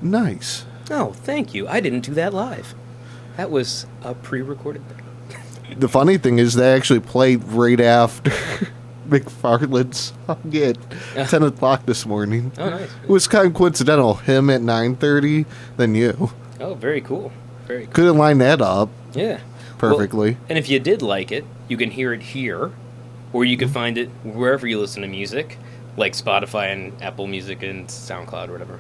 Nice. Oh, thank you. I didn't do that live. That was a pre-recorded thing. The funny thing is they actually played right after McFarland's song at 10 o'clock this morning. Oh, nice. It was kind of coincidental. Him at 9:30, then you. Oh, very cool. Very cool. Couldn't line that up. Yeah. Perfectly. Well, and if you did like it, you can hear it here, or you can find it wherever you listen to music, like Spotify and Apple Music and SoundCloud or whatever.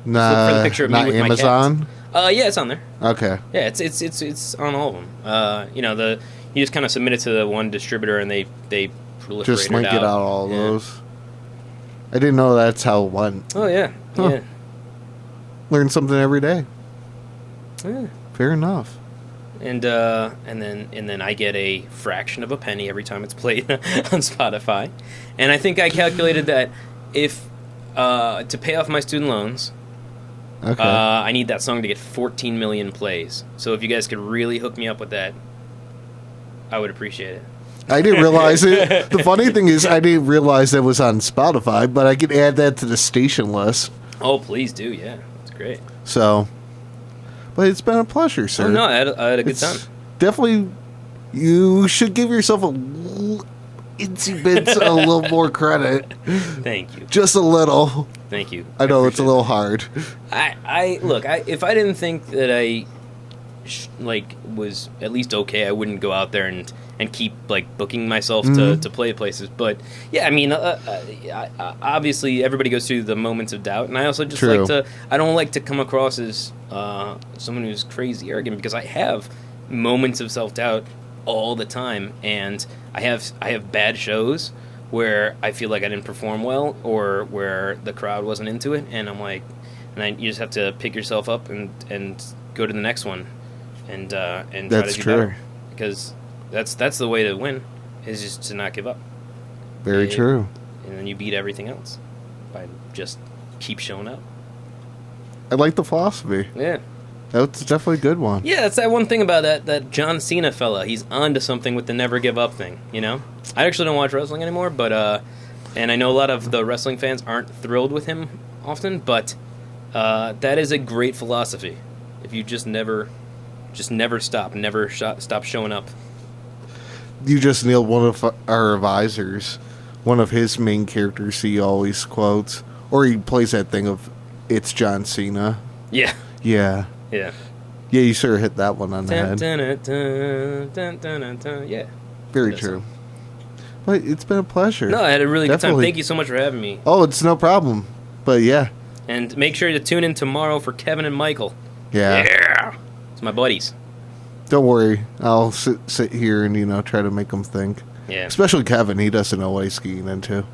Nah, Look for the picture of me not with Amazon? my cats. Yeah, it's on there. Okay. Yeah, it's on all of them. You know, you just kind of submit it to the one distributor and they proliferate Just link it out all Yeah. those. I didn't know that's how it went. Oh yeah, Huh. yeah. Learn something every day. Yeah. Fair enough. And then I get a fraction of a penny every time it's played on Spotify. And I think I calculated that if to pay off my student loans, Okay. I need that song to get 14 million plays. So if you guys could really hook me up with that, I would appreciate it. I didn't realize it. The funny thing is, I didn't realize that was on Spotify, but I could add that to the station list. Oh, please do. Yeah, that's great. So, but it's been a pleasure, sir. Oh, no, I had a good time. Definitely, you should give yourself a itsy bits a little more credit. Thank you. Just a little. Thank you. I know it's a little hard. I look. If I didn't think that I was at least okay, I wouldn't go out there and keep like booking myself to play places. But yeah, I mean, obviously everybody goes through the moments of doubt, and I also just True. like to. I don't like to come across as someone who's crazy arrogant, because I have moments of self doubt all the time, and I have bad shows where I feel like I didn't perform well, or where the crowd wasn't into it, and I'm like, you just have to pick yourself up and go to the next one, and try That's to do true. better, because that's the way to win, is just to not give up. Very true. And then you beat everything else by just keep showing up. I like the philosophy. Yeah. That's definitely a good one. Yeah, that's that one thing about that John Cena fella. He's onto something with the never give up thing, you know? I actually don't watch wrestling anymore, but and I know a lot of the wrestling fans aren't thrilled with him often, but that is a great philosophy. If you just never stop, stop showing up. You just nailed one of our advisors. One of his main characters he always quotes. Or he plays that thing of, it's John Cena. Yeah. Yeah. Yeah. Yeah, you sort of hit that one on the head. Yeah. Very That's true. But it's been a pleasure. No, I had a really good time. Definitely. Thank you so much for having me. Oh, it's no problem. But yeah. And make sure to tune in tomorrow for Kevin and Michael. Yeah. Yeah. It's my buddies. Don't worry. I'll sit here and, try to make them think. Yeah. Especially Kevin. He doesn't know what he's skiing into.